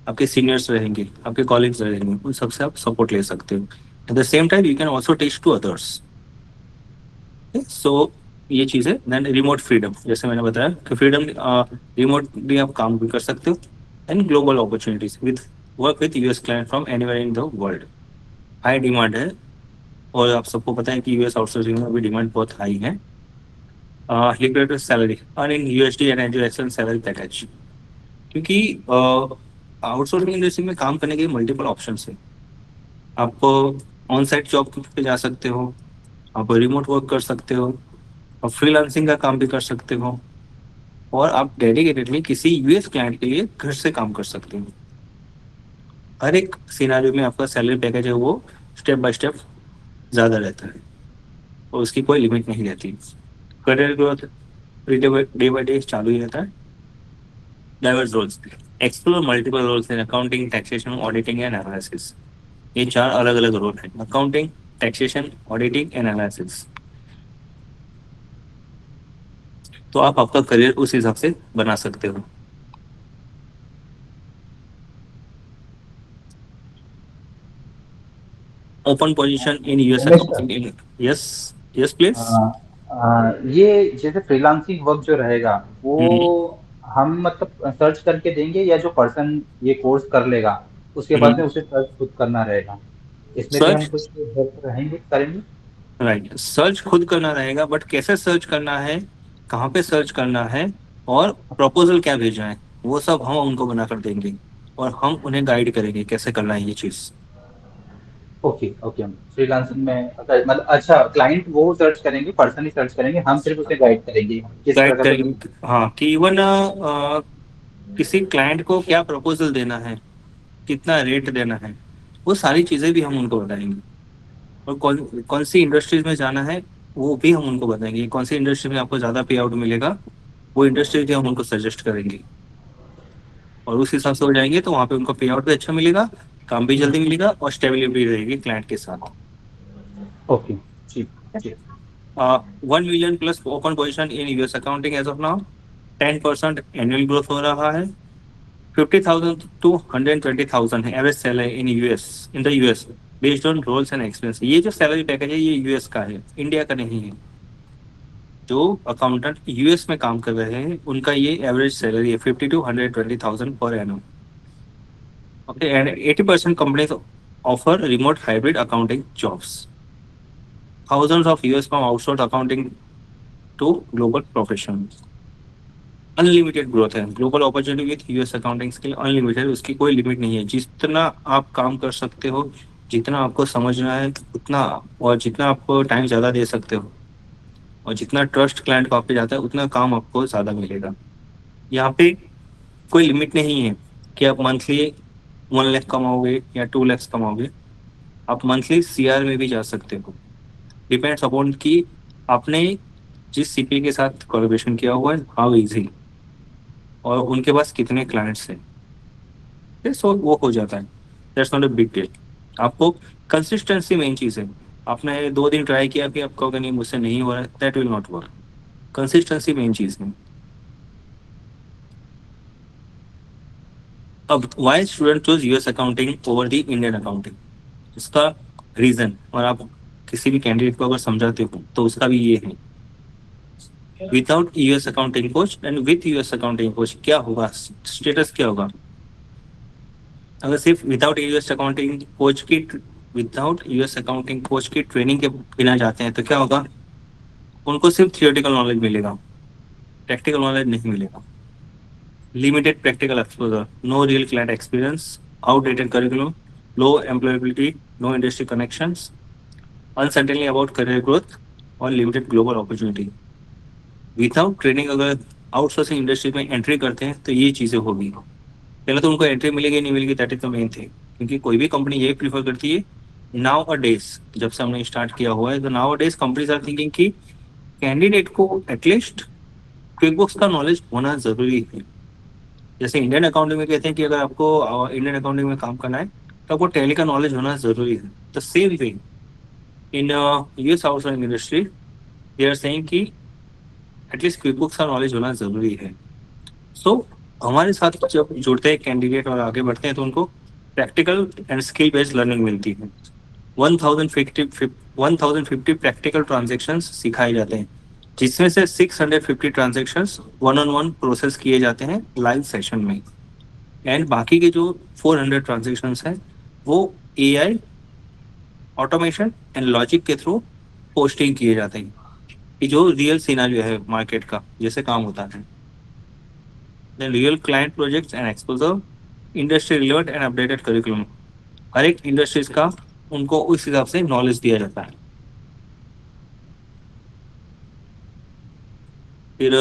आपके सीनियर्स रहेंगे, आपके कॉलीग्स रहेंगे, उन सबसे आप सपोर्ट ले सकते हो। At the same time you can also teach to others. So ये चीज़ है। देन रिमोट फ्रीडम, जैसे मैंने बताया कि फ्रीडम, रिमोट भी आप काम भी कर सकते हो। And global opportunities with work with US client from anywhere in the world. High demand है, और आप सबको पता है कि यूएस आउटसोर्सिंग में भी डिमांड बहुत हाई है। लिक्विडेटेड सैलरी और इन USD and enjoy excellent salary package, क्योंकि आउटसोर्सिंग इंडस्ट्री में काम करने के मल्टीपल ऑप्शंस है। आप ऑन साइट जॉब पे जा सकते हो, आप रिमोट वर्क कर सकते हो, आप फ्रीलांसिंग का काम भी कर सकते हो, और आप डेडिकेटेडली किसी यूएस क्लाइंट के लिए घर से काम कर सकते हो। हर एक सिनारियो में आपका सैलरी पैकेज है वो स्टेप बाय स्टेप ज़्यादा रहता है, और उसकी कोई लिमिट नहीं रहती। Career growth day by day चालू ही रहता है। Diverse roles, explore multiple roles in accounting, taxation, auditing and analysis. ये 4 अलग अलग रोल हैं, accounting, taxation, auditing and analysis. तो आप आपका करियर उस हिसाब से बना सकते हो। Open position in US Umesh sir, accounting. Yes, yes please. ये जैसे फ्रीलांसिंग वर्क जो रहेगा वो हम्म हम मतलब सर्च करके देंगे, या जो पर्सन ये कोर्स कर लेगा उसके बाद में उसे सर्च खुद करना रहेगा? इसमें भी हम सर्च, कुछ हेल्प रहेंगे करेंगे? राइट, सर्च खुद करना रहेगा, बट कैसे सर्च करना है, कहाँ पे सर्च करना है, और प्रपोजल क्या भेजना है, वो सब हम उनको बना कर देंगे, और हम उन्हें गाइड करेंगे कैसे करना है ये चीज। ओके ओके, फ्रीलांसिंग में अगर मतलब अच्छा क्लाइंट वो सर्च करेंगे, पर्सन ही सर्च करेंगे, हम सिर्फ उसे गाइड करेंगे किस गाइड प्रकार से। करेंगे, हाँ, कि इवन किसी क्लाइंट को क्या प्रपोजल देना है, कितना रेट देना है, वो सारी चीजें भी हम उनको बताएंगे। और कौन कौन सी इंडस्ट्रीज में जाना है, वो भी हम उनको बताएंगे। कौन सी इंडस्ट्री में आपको ज्यादा पे आउट मिलेगा, वो इंडस्ट्री भी हम उनको सजेस्ट करेंगे, और उस हिसाब से हो जाएंगे तो वहाँ पे उनको पे आउट भी अच्छा मिलेगा, काम भी जल्दी मिलेगा, और स्टेबिलिटी भी रहेगी क्लाइंट के साथ। ओके, ठीक ठीक। 1 million plus open position in US accounting as of now. 10% annual growth हो रहा है। 50,000 to 120,000 है average salary in US, in the US, based on roles and experience. ये जो सैलरी पैकेज है ये यूएस का है, इंडिया का नहीं है। जो अकाउंटेंट यूएस में काम कर रहे हैं उनका ये एवरेज सैलरी है 50 to 120,000 per annum. Okay, and 80% companies offer remote hybrid accounting jobs. Thousands of US firms outsource accounting to global professionals. Unlimited growth है, global opportunity with US accounting skill unlimited, उसकी कोई लिमिट नहीं है। जितना आप काम कर सकते हो, जितना आपको समझना है उतना, और जितना आपको टाइम ज़्यादा दे सकते हो, और जितना ट्रस्ट क्लाइंट को आप पे जाता है उतना काम आपको ज़्यादा मिलेगा। यहाँ पे कोई लिमिट नहीं है कि आप मंथली 1 लाख कमाओगे या 2 लाख कमाओगे। आप मंथली सीआर में भी जा सकते हो। डिपेंड्स अपॉन कि आपने जिस सीपी के साथ कोलैबोरेशन किया हुआ है, हाउ इजी, और उनके पास कितने क्लाइंट्स हैं, सो वो हो जाता है। That's not a big deal. आपको कंसिस्टेंसी मेन चीज़ है। आपने 2 दिन ट्राई किया कि आपको अगर नहीं, मुझसे नहीं हो रहा है, that will not work. Consistency main चीज़ है। अब why student choose US accounting over the Indian accounting, इसका रीजन, और आप किसी भी कैंडिडेट को अगर समझाते हो तो उसका भी ये है। Without US accounting coach and with US accounting coach क्या होगा, स्टेटस क्या होगा। अगर सिर्फ विदाउट यूएस अकाउंटिंग कोच की ट्रेनिंग के बिना जाते हैं तो क्या होगा, उनको सिर्फ थियोरेटिकल नॉलेज मिलेगा, प्रैक्टिकल नॉलेज नहीं मिलेगा। Limited practical exposure, no real client experience, outdated curriculum, low employability, no industry connections, uncertainly about career growth, और limited global opportunity. Without training अगर आउटसोर्सिंग इंडस्ट्री में एंट्री करते हैं तो ये चीज़ें होगी। पहले तो उनको एंट्री मिलेगी नहीं मिलेगी, that is the main thing, क्योंकि कोई भी कंपनी ये प्रीफर करती है नाउ अ डेज। जब से हमने स्टार्ट किया हुआ है तो nowadays companies are thinking कि कैंडिडेट को एटलीस्ट क्विक बुक्स का नॉलेज होना जरूरी है। जैसे इंडियन अकाउंटिंग में कहते हैं कि अगर आपको इंडियन अकाउंटिंग में काम करना है तो आपको टैली का नॉलेज होना जरूरी है। The same thing in US outsourcing industry, they are saying कि एटलीस्ट क्विक बुक्स का नॉलेज होना जरूरी है। सो हमारे साथ जब जुड़ते हैं कैंडिडेट और आगे बढ़ते हैं तो उनको practical and skill based learning मिलती है। 1050 प्रैक्टिकल ट्रांजेक्शन्स सिखाए जाते हैं, जिसमें से 650 transactions one on one process किए जाते हैं लाइव सेशन में, एंड बाकी के जो 400 ट्रांजेक्शन्स हैं वो एआई ऑटोमेशन एंड लॉजिक के थ्रू पोस्टिंग किए जाते हैं, कि जो रियल सिनेरियो है मार्केट का जैसे काम होता है। The real client projects and exposure, industry relevant and updated curriculum, हर एक इंडस्ट्रीज का उनको उस हिसाब से नॉलेज दिया जाता है। फिर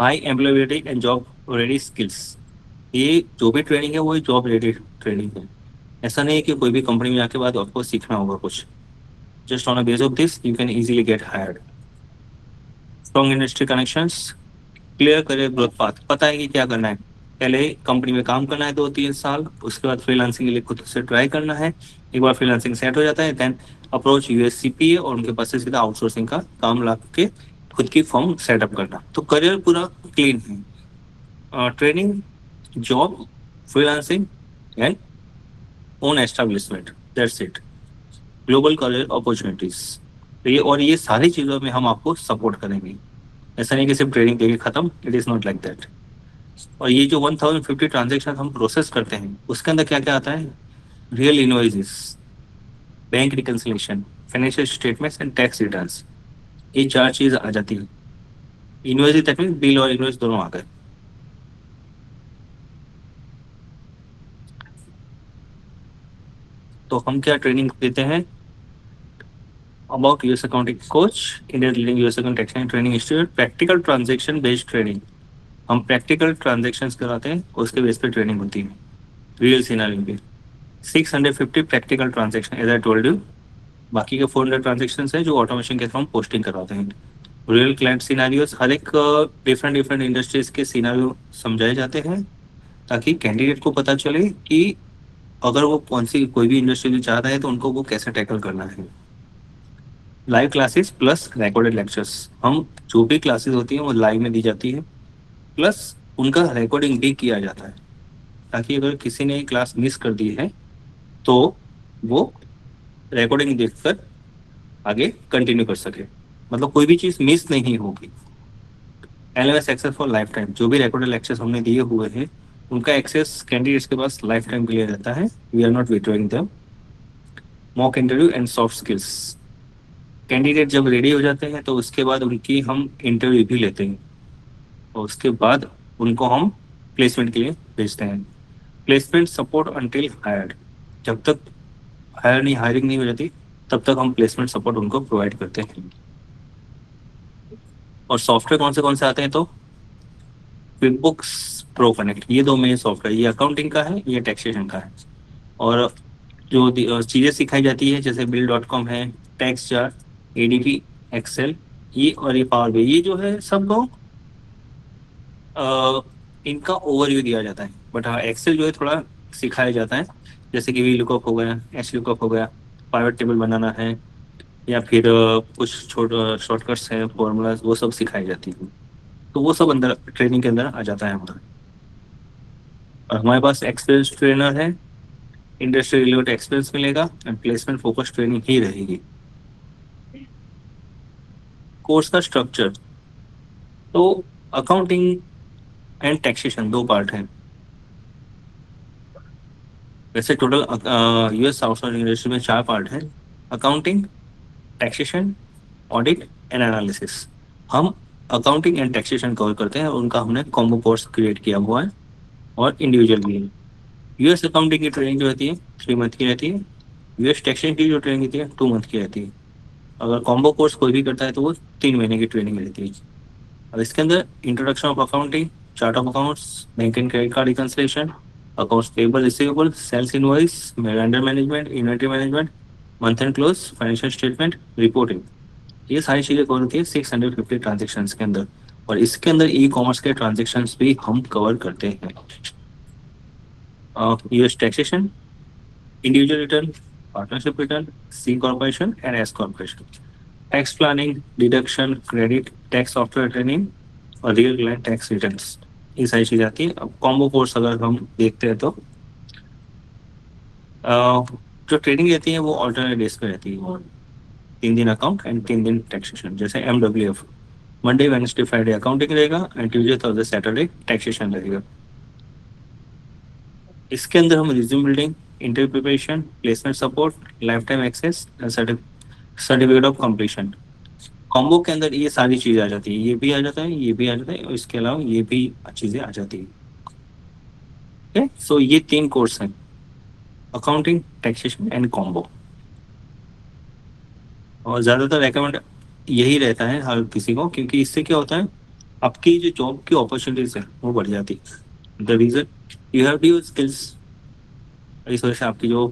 high employability and job ready skills, ये जो भी ट्रेनिंग है वो जॉब रेडी ट्रेनिंग है। ऐसा नहीं है कि कोई भी कंपनी में जाके बाद आपको सीखना होगा कुछ, just on a base of this you can easily get hired. Strong industry connections, clear career growth path, पता है कि क्या करना है। पहले कंपनी में काम करना है 2-3 साल, उसके बाद फ्रीलांसिंग के लिए खुद से ट्राई करना है। एक बार फ्रीलांसिंग सेट हो जाता है देन अप्रोच यूएससीपीए और उनके पास से सीधा आउटसोर्सिंग का काम ला के खुद की फॉर्म सेटअप करना। तो करियर पूरा क्लीन है, training, job, freelancing and own establishment, that's it. Global career opportunities, ये सारी चीज़ों में हम आपको सपोर्ट करेंगे। ऐसा नहीं कि सिर्फ ट्रेनिंग देके खत्म, it is not like that. और ये जो 1050 ट्रांजेक्शन हम प्रोसेस करते हैं उसके अंदर क्या क्या आता है? Real invoices, bank reconciliation, financial statements and tax returns, ये 4 चीज़ आ जाती है। इनवॉइस दैट मीन बिल और इनवॉइस दोनों आ गए। तो हम क्या ट्रेनिंग देते हैं? About US accounting coach, India leading US account training institute, practical transaction based training. हम प्रैक्टिकल ट्रांजेक्शन्स कराते हैं, उसके बेस पे ट्रेनिंग होती है रियल सिनेरियो पे। 650 practical transaction as I told you. बाकी के 400 ट्रांजेक्शन है जो ऑटोमेशन के थ्रू हम पोस्टिंग करवाते हैं। रियल क्लाइंट सिनारियोस, हर एक डिफरेंट डिफरेंट इंडस्ट्रीज के सिनारियो समझाए जाते हैं ताकि कैंडिडेट को पता चले कि अगर वो कौन सी कोई भी इंडस्ट्री में चाह रहा है तो उनको वो कैसे टैकल करना है। Live classes plus recorded lectures, हम जो भी क्लासेस होती हैं वो लाइव में दी जाती है, प्लस उनका रिकॉर्डिंग भी किया जाता है ताकि अगर किसी ने क्लास मिस कर दी है तो वो रिकॉर्डिंग देखकर आगे कंटिन्यू कर सके, मतलब कोई भी चीज़ मिस नहीं होगी। LMS access for lifetime, जो भी रिकॉर्डेड लेक्चर्स हमने दिए हुए हैं उनका एक्सेस कैंडिडेट्स के पास लाइफ टाइम के लिए रहता है। We are not withdrawing them. Mock interview and soft skills, candidate जब रेडी हो जाते हैं तो उसके बाद उनकी हम इंटरव्यू भी लेते हैं और उसके बाद उनको हम प्लेसमेंट के लिए भेजते हैं। प्लेसमेंट सपोर्ट अंटिल हायर्ड, जब तक हायरिंग नहीं हो जाती तब तक हम प्लेसमेंट सपोर्ट उनको प्रोवाइड करते हैं। और सॉफ्टवेयर कौन से आते हैं? तो क्विकबुक्स, प्रो कनेक्ट, ये 2 मेन सॉफ्टवेयर, ये अकाउंटिंग का है, ये टैक्सेशन का है। और जो चीज़ें सिखाई जाती है जैसे bill.com है, टैक्स जार, एडीपी, एक्सेल, ये और ये पावर बी, ये जो है सबको इनका ओवरव्यू दिया जाता है। बट हाँ, एक्सेल जो है थोड़ा सिखाया जाता है, जैसे कि वी लुकअप हो गया, एच लुकअप हो गया, पाइवट टेबल बनाना है, या फिर कुछ शॉर्टकट्स हैं, फॉर्मूलाज, वो सब सिखाई जाती है। तो वो सब अंदर ट्रेनिंग के अंदर आ जाता है हमारा। और हमारे पास एक्सपीरियंस ट्रेनर है, इंडस्ट्री रिलेटेड एक्सपीरियंस मिलेगा एंड प्लेसमेंट फोकस ट्रेनिंग ही रहेगी। कोर्स का स्ट्रक्चर, तो अकाउंटिंग एंड टैक्सेशन 2 पार्ट हैं। वैसे टोटल यूएस आउटसोर्सिंग इंडस्ट्री में 4 पार्ट हैं: accounting, taxation, audit and analysis. हम अकाउंटिंग एंड टैक्सेशन कवर करते हैं और उनका हमने कॉम्बो कोर्स क्रिएट किया हुआ है और इंडिविजुअल भी है। यूएस अकाउंटिंग की ट्रेनिंग जो रहती है 3 मंथ की रहती है, यूएस टैक्सेशन की जो ट्रेनिंग रहती है 2 मंथ की रहती है। अगर कॉम्बो कोर्स कोई भी करता है तो वो 3 महीने की ट्रेनिंग रहती है। अब इसके अंदर introduction of accounting, chart of accounts, bank and credit card reconciliation, accounts payable receivable, sales invoice, vendor management, inventory management, month end close, financial statement, reporting, ये सारी चीज़ें कवर होती है 650 ट्रांजेक्शन के अंदर। और इसके अंदर ई कॉमर्स के ट्रांजेक्शन भी हम कवर करते हैं। US taxation, individual return, partnership return, C corporation and S corporation, tax planning, deduction, credit, tax software training और रियल क्लाइंट टैक्स रिटर्न्स, ये सारी चीज़ें आती है। अब कॉम्बो कोर्स अगर हम देखते हैं तो जो ट्रेनिंग रहती है वो ऑल्टरनेट डेज पे रहती है। 3 दिन अकाउंट एंड 3 दिन टैक्सेशन, जैसे MWF, Monday Wednesday Friday accounting रहेगा and Tuesday Thursday Saturday taxation रहेगा। इसके अंदर हम resume building, interview preparation, placement support, lifetime access and certificate of completion, combo के अंदर ये सारी चीज़ें आ जाती है। ये भी आ जाता है, ये भी आ जाता है और इसके अलावा ये भी चीज़ें आ जाती है। ओके, सो ये 3 कोर्स हैं, अकाउंटिंग, टैक्सेशन एंड कॉम्बो। और ज़्यादातर रेकमेंड यही रहता है हर किसी को, क्योंकि इससे क्या होता है, आपकी जो जॉब की अपॉर्चुनिटीज है वो बढ़ जाती है। The reason you have to skills, इस वजह से आपकी जो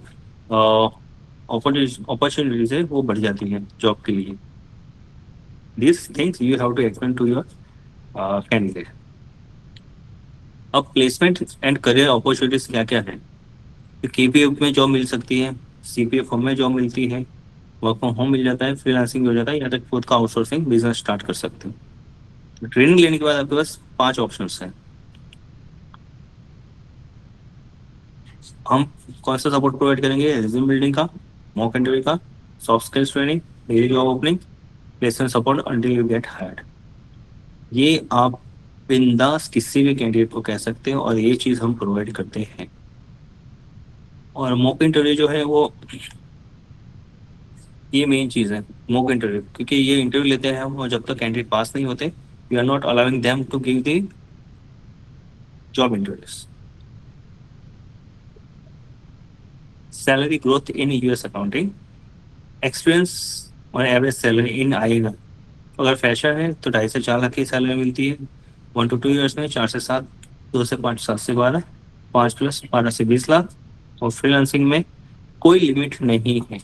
अपॉर्चुनिटीज है वो बढ़ जाती है जॉब के लिए। This things you have to explain to your candidate. अब प्लेसमेंट एंड करियर अपॉर्चुनिटीज क्या क्या है? KPF में जॉब मिल सकती है, CPF में जॉब मिलती है, वर्क फ्रॉम होम मिल जाता है, फ्रीलांसिंग भी हो जाता है, या तक खुद का आउटसोर्सिंग बिजनेस स्टार्ट कर सकते हो। ट्रेनिंग लेने के बाद आपके पास 5 ऑप्शंस हैं। हम कौन सा सपोर्ट प्रोवाइड करेंगे? रिज्यूम बिल्डिंग का, मॉक इंटरव्यू का, soft skills training, daily job opening, placement support until you get hired. ये आप बिंदास किसी भी कैंडिडेट को कह सकते हो, और ये चीज़ हम प्रोवाइड करते हैं। और मॉक इंटरव्यू जो है वो, ये मेन चीज़ है मॉक इंटरव्यू, क्योंकि ये इंटरव्यू लेते हैं हम, और जब तक कैंडिडेट पास नहीं होते, we are not allowing them to give the job interviews. Salary growth in US accounting, experience और एवरेज सैलरी इन आएगा। अगर फ्रेशर है तो 2.5 से 4 लाख की सैलरी मिलती है। 1 to 2 ईयर्स में 4 से 7, 2 से 5, 7 से 12, 5 प्लस 12 से 20 लाख। और फ्रीलांसिंग में कोई लिमिट नहीं है।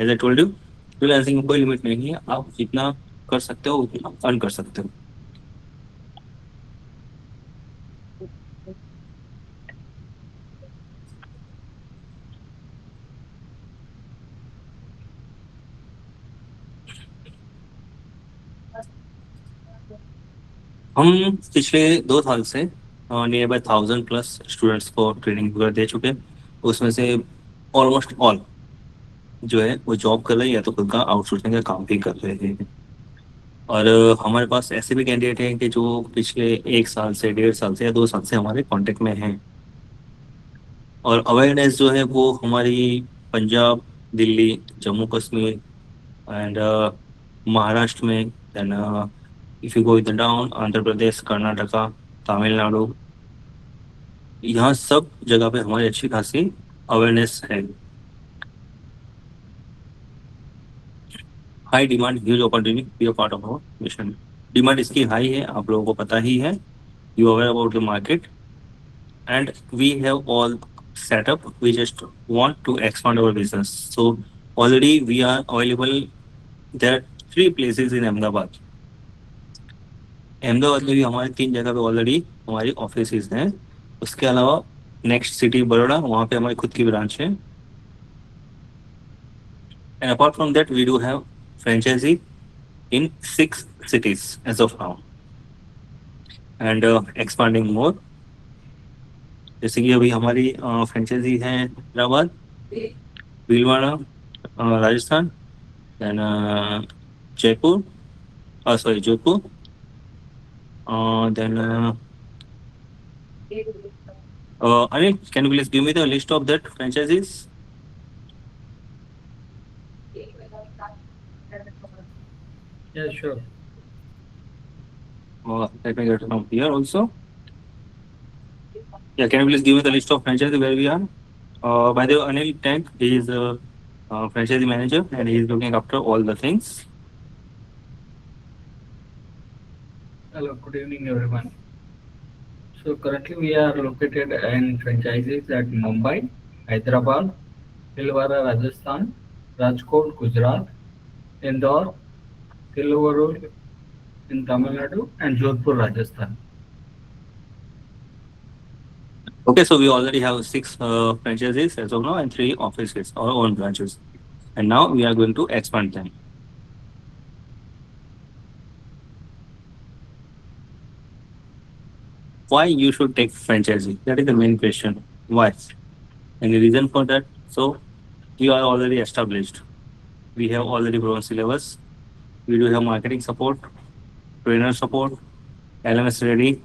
As I told you, freelancing में कोई लिमिट नहीं है, आप जितना कर सकते हो उतना अर्न कर सकते हो। हम पिछले 2 साल से नियर बाय 1000 प्लस स्टूडेंट्स को ट्रेनिंग वगैरह दे चुके हैं। उसमें से ऑलमोस्ट ऑल जो है वो जॉब कर रहे हैं, या तो खुद का आउटसोर्सिंग का काम भी कर रहे हैं। और हमारे पास ऐसे भी कैंडिडेट हैं कि जो पिछले 1 साल से, 1.5 साल से या 2 साल से हमारे कांटेक्ट में हैं। और अवेयरनेस जो है वो हमारी पंजाब, दिल्ली, जम्मू कश्मीर एंड महाराष्ट्र में, देन इफ यू गो इधर डाउन, आंध्र प्रदेश, कर्नाटका, तमिलनाडु, यहाँ सब जगह पे हमारी अच्छी खासी अवेयरनेस है। High demand, huge opportunity, be a part of our mission. Demand इसकी हाई है, आप लोगों को पता ही है, you aware about the market, and we have all setup, we just want to expand our business. So already we are available, there are 3 places in Ahmedabad. Ahmedabad में भी हमारे 3 जगह पे ऑलरेडी हमारी ऑफिस हैं। उसके अलावा नेक्स्ट सिटी बड़ोड़ा, वहाँ पे हमारी खुद की ब्रांच है। And apart from that we do have franchisee in 6 cities as of now, and expanding more। जैसे कि अभी हमारी फ्रेंचाइजी है Hyderabad, Bhilwara, Rajasthan, then Jaipur, sorry Jodhpur, then Anil, can you please give me the list of that franchises? Yeah, sure. Let me get from here also. Yeah, can you please give me the list of franchises where we are? By the way, Anil Tank, he is a franchisee manager, and he is looking after all the things. Hello, good evening, everyone. So currently we are located in franchises at Mumbai, Hyderabad, Bhilwara, Rajasthan, Rajkot, Gujarat, Indore, Thiruvarur in Tamil Nadu, and Jodhpur, Rajasthan. Okay, so we already have 6 franchises as of now, and 3 offices, our own branches. And now we are going to expand them. Why you should take franchisee? That is the main question. Why? Any reason for that? So you are already established. We have already proven syllabus. We do have marketing support, trainer support, LMS ready,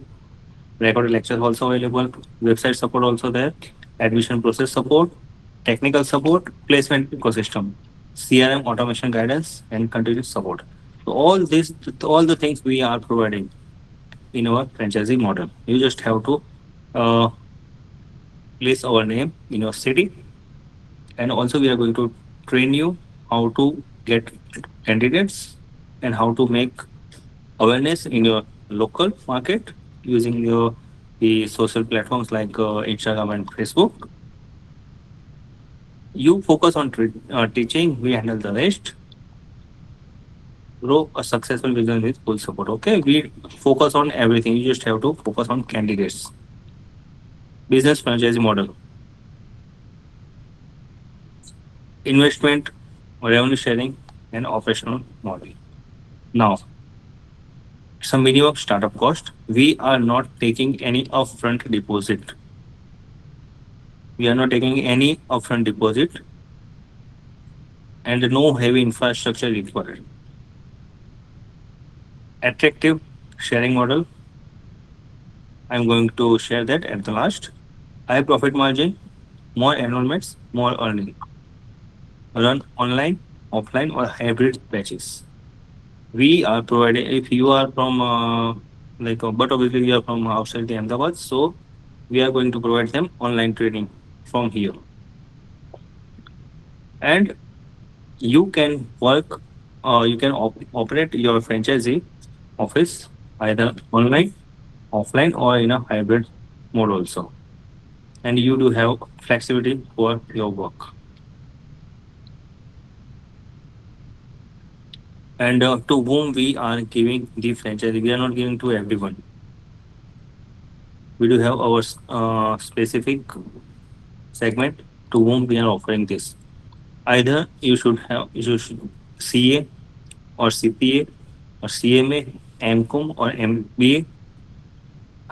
recorded lectures also available, website support also there, admission process support, technical support, placement ecosystem, CRM automation guidance, and continuous support. So all the things we are providing in our franchising model. You just have to uh, place our name in your city, and also we are going to train you how to get candidates and how to make awareness in your local market using the social platforms like Instagram and Facebook. You focus on teaching, we handle the rest. Grow a successful business with full support. Okay, we focus on everything. You just have to focus on candidates. Business franchise model. Investment revenue sharing, and operational model. Now, some minimum startup cost. We are not taking any upfront deposit. We are not taking any upfront deposit and no heavy infrastructure required. Attractive sharing model. I'm going to share that at the last. High profit margin, more enrollments, more earning. Run online, offline, or hybrid batches. We are providing, if you are from but obviously you are from outside the Ahmedabad, so we are going to provide them online training from here. And you can work, you can operate your franchisee office either online, offline, or in a hybrid mode also. And you do have flexibility for your work. And to whom we are giving the franchise, we are not giving to everyone. We do have our specific segment to whom we are offering this. Either you should CA or CPA or CMA, MCOM or MBA,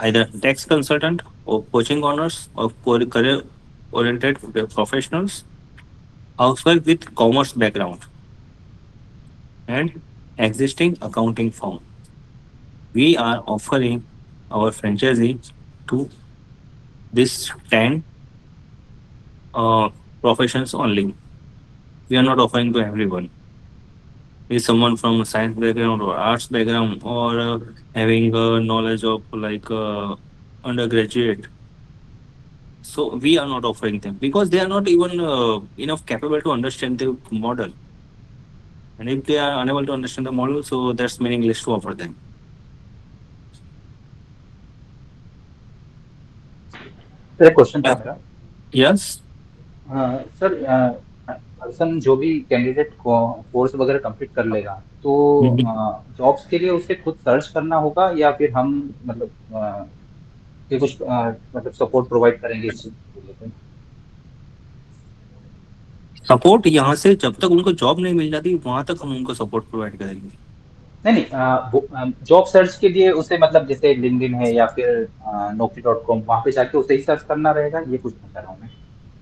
either tax consultant or coaching owners or career oriented professionals, housewife with commerce background, and existing accounting firm. We are offering our franchisee to this 10 uh, professions only. We are not offering to everyone. Is someone from science background or arts background or having knowledge of undergraduate, so we are not offering them because they are not even enough capable to understand the model, and if they are unable to understand the model, so that's meaningless to offer them. Sir एक क्वेश्चन था मेरा। Yes. सर पर्सन जो भी कैंडिडेट कोर्स वगैरह कंप्लीट कर लेगा तो जॉब्स के लिए उसे खुद सर्च करना होगा या फिर हम मतलब कि कुछ मतलब सपोर्ट प्रोवाइड करेंगे इस चीज को लेकर? सपोर्ट यहाँ से जब तक उनको जॉब नहीं मिल जाती वहां तक हम उनको सपोर्ट प्रोवाइड करेंगे। नहीं जॉब सर्च के लिए उसे मतलब जैसे लिंक्डइन है या फिर naukri.com वहां पे जाके उसे ही सर्च करना रहेगा, ये पूछना चाह रहा हूँ मैं।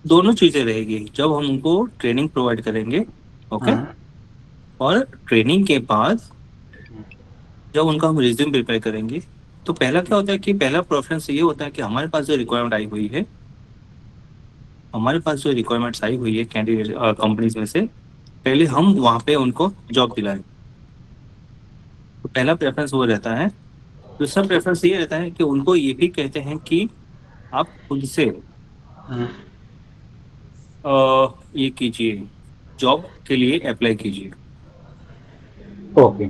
दोनों चीजें रहेगी जब हम उनको ट्रेनिंग प्रोवाइड करेंगे। ओके। और ट्रेनिंग के बाद जब उनका हम रिज्यूम प्रिपेयर करेंगे तो पहला क्या होता है कि पहला प्रेफरेंस ये होता है कि हमारे पास जो रिक्वायरमेंट आई हुई है, हमारे पास जो रिक्वायरमेंट्स आई हुई है कैंडिडेट कंपनीज में से, पहले हम वहाँ पे उनको जॉब दिलाएं। तो पहला प्रेफरेंस वो रहता है। दूसरा प्रेफरेंस ये रहता है कि उनको ये भी कहते हैं कि आप खुद से ये कीजिए, जॉब के लिए अप्लाई कीजिए। ओके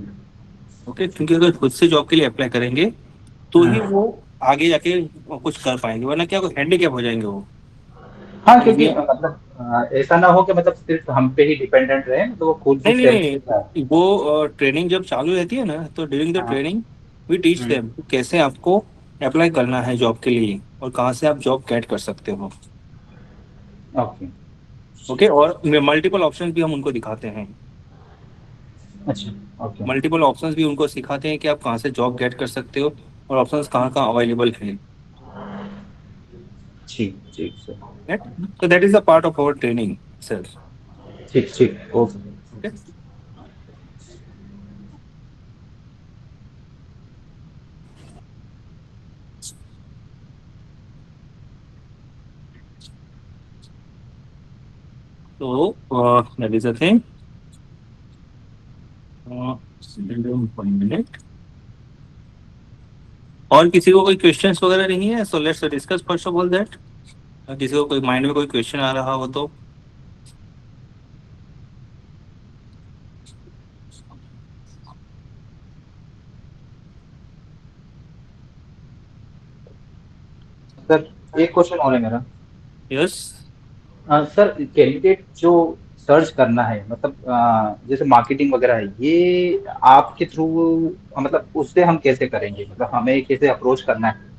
ओके, क्योंकि अगर खुद से जॉब के लिए अप्लाई करेंगे तो ही वो आगे जाके कुछ कर पाएंगे, वरना क्या हैंडीकैप हो जाएंगे वो। हाँ, क्योंकि मतलब ऐसा ना हो कि मतलब सिर्फ हम पे ही डिपेंडेंट रहे, तो वो खुद नहीं भी नहीं, वो ट्रेनिंग जब चालू रहती है ना तो during the training we teach them कैसे आपको अप्लाई करना है जॉब के लिए और कहाँ से आप जॉब गेट कर सकते हो। ओके ओके, और मल्टीपल ऑप्शंस भी हम उनको दिखाते हैं। अच्छा ओके मल्टीपल ऑप्शंस भी उनको सिखाते हैं कि आप कहाँ से जॉब गेट कर सकते हो और ऑप्शंस कहाँ कहाँ अवेलेबल हैं। ठीक ठीक sir, So that is a part of our training, sir. ठीक ठीक okay. Okay. So that is the thing. 1 minute. और किसी को कोई क्वेश्चंस वगैरह नहीं है? So let's discuss first of all that. किसी को कोई माइंड में कोई क्वेश्चन आ रहा हो तो सर एक क्वेश्चन और है मेरा। यस। सर कैंडिडेट जो सर्च करना है मतलब जैसे मार्केटिंग वगैरह है, ये आपके थ्रू मतलब उससे हम कैसे करेंगे, मतलब हमें कैसे अप्रोच करना है?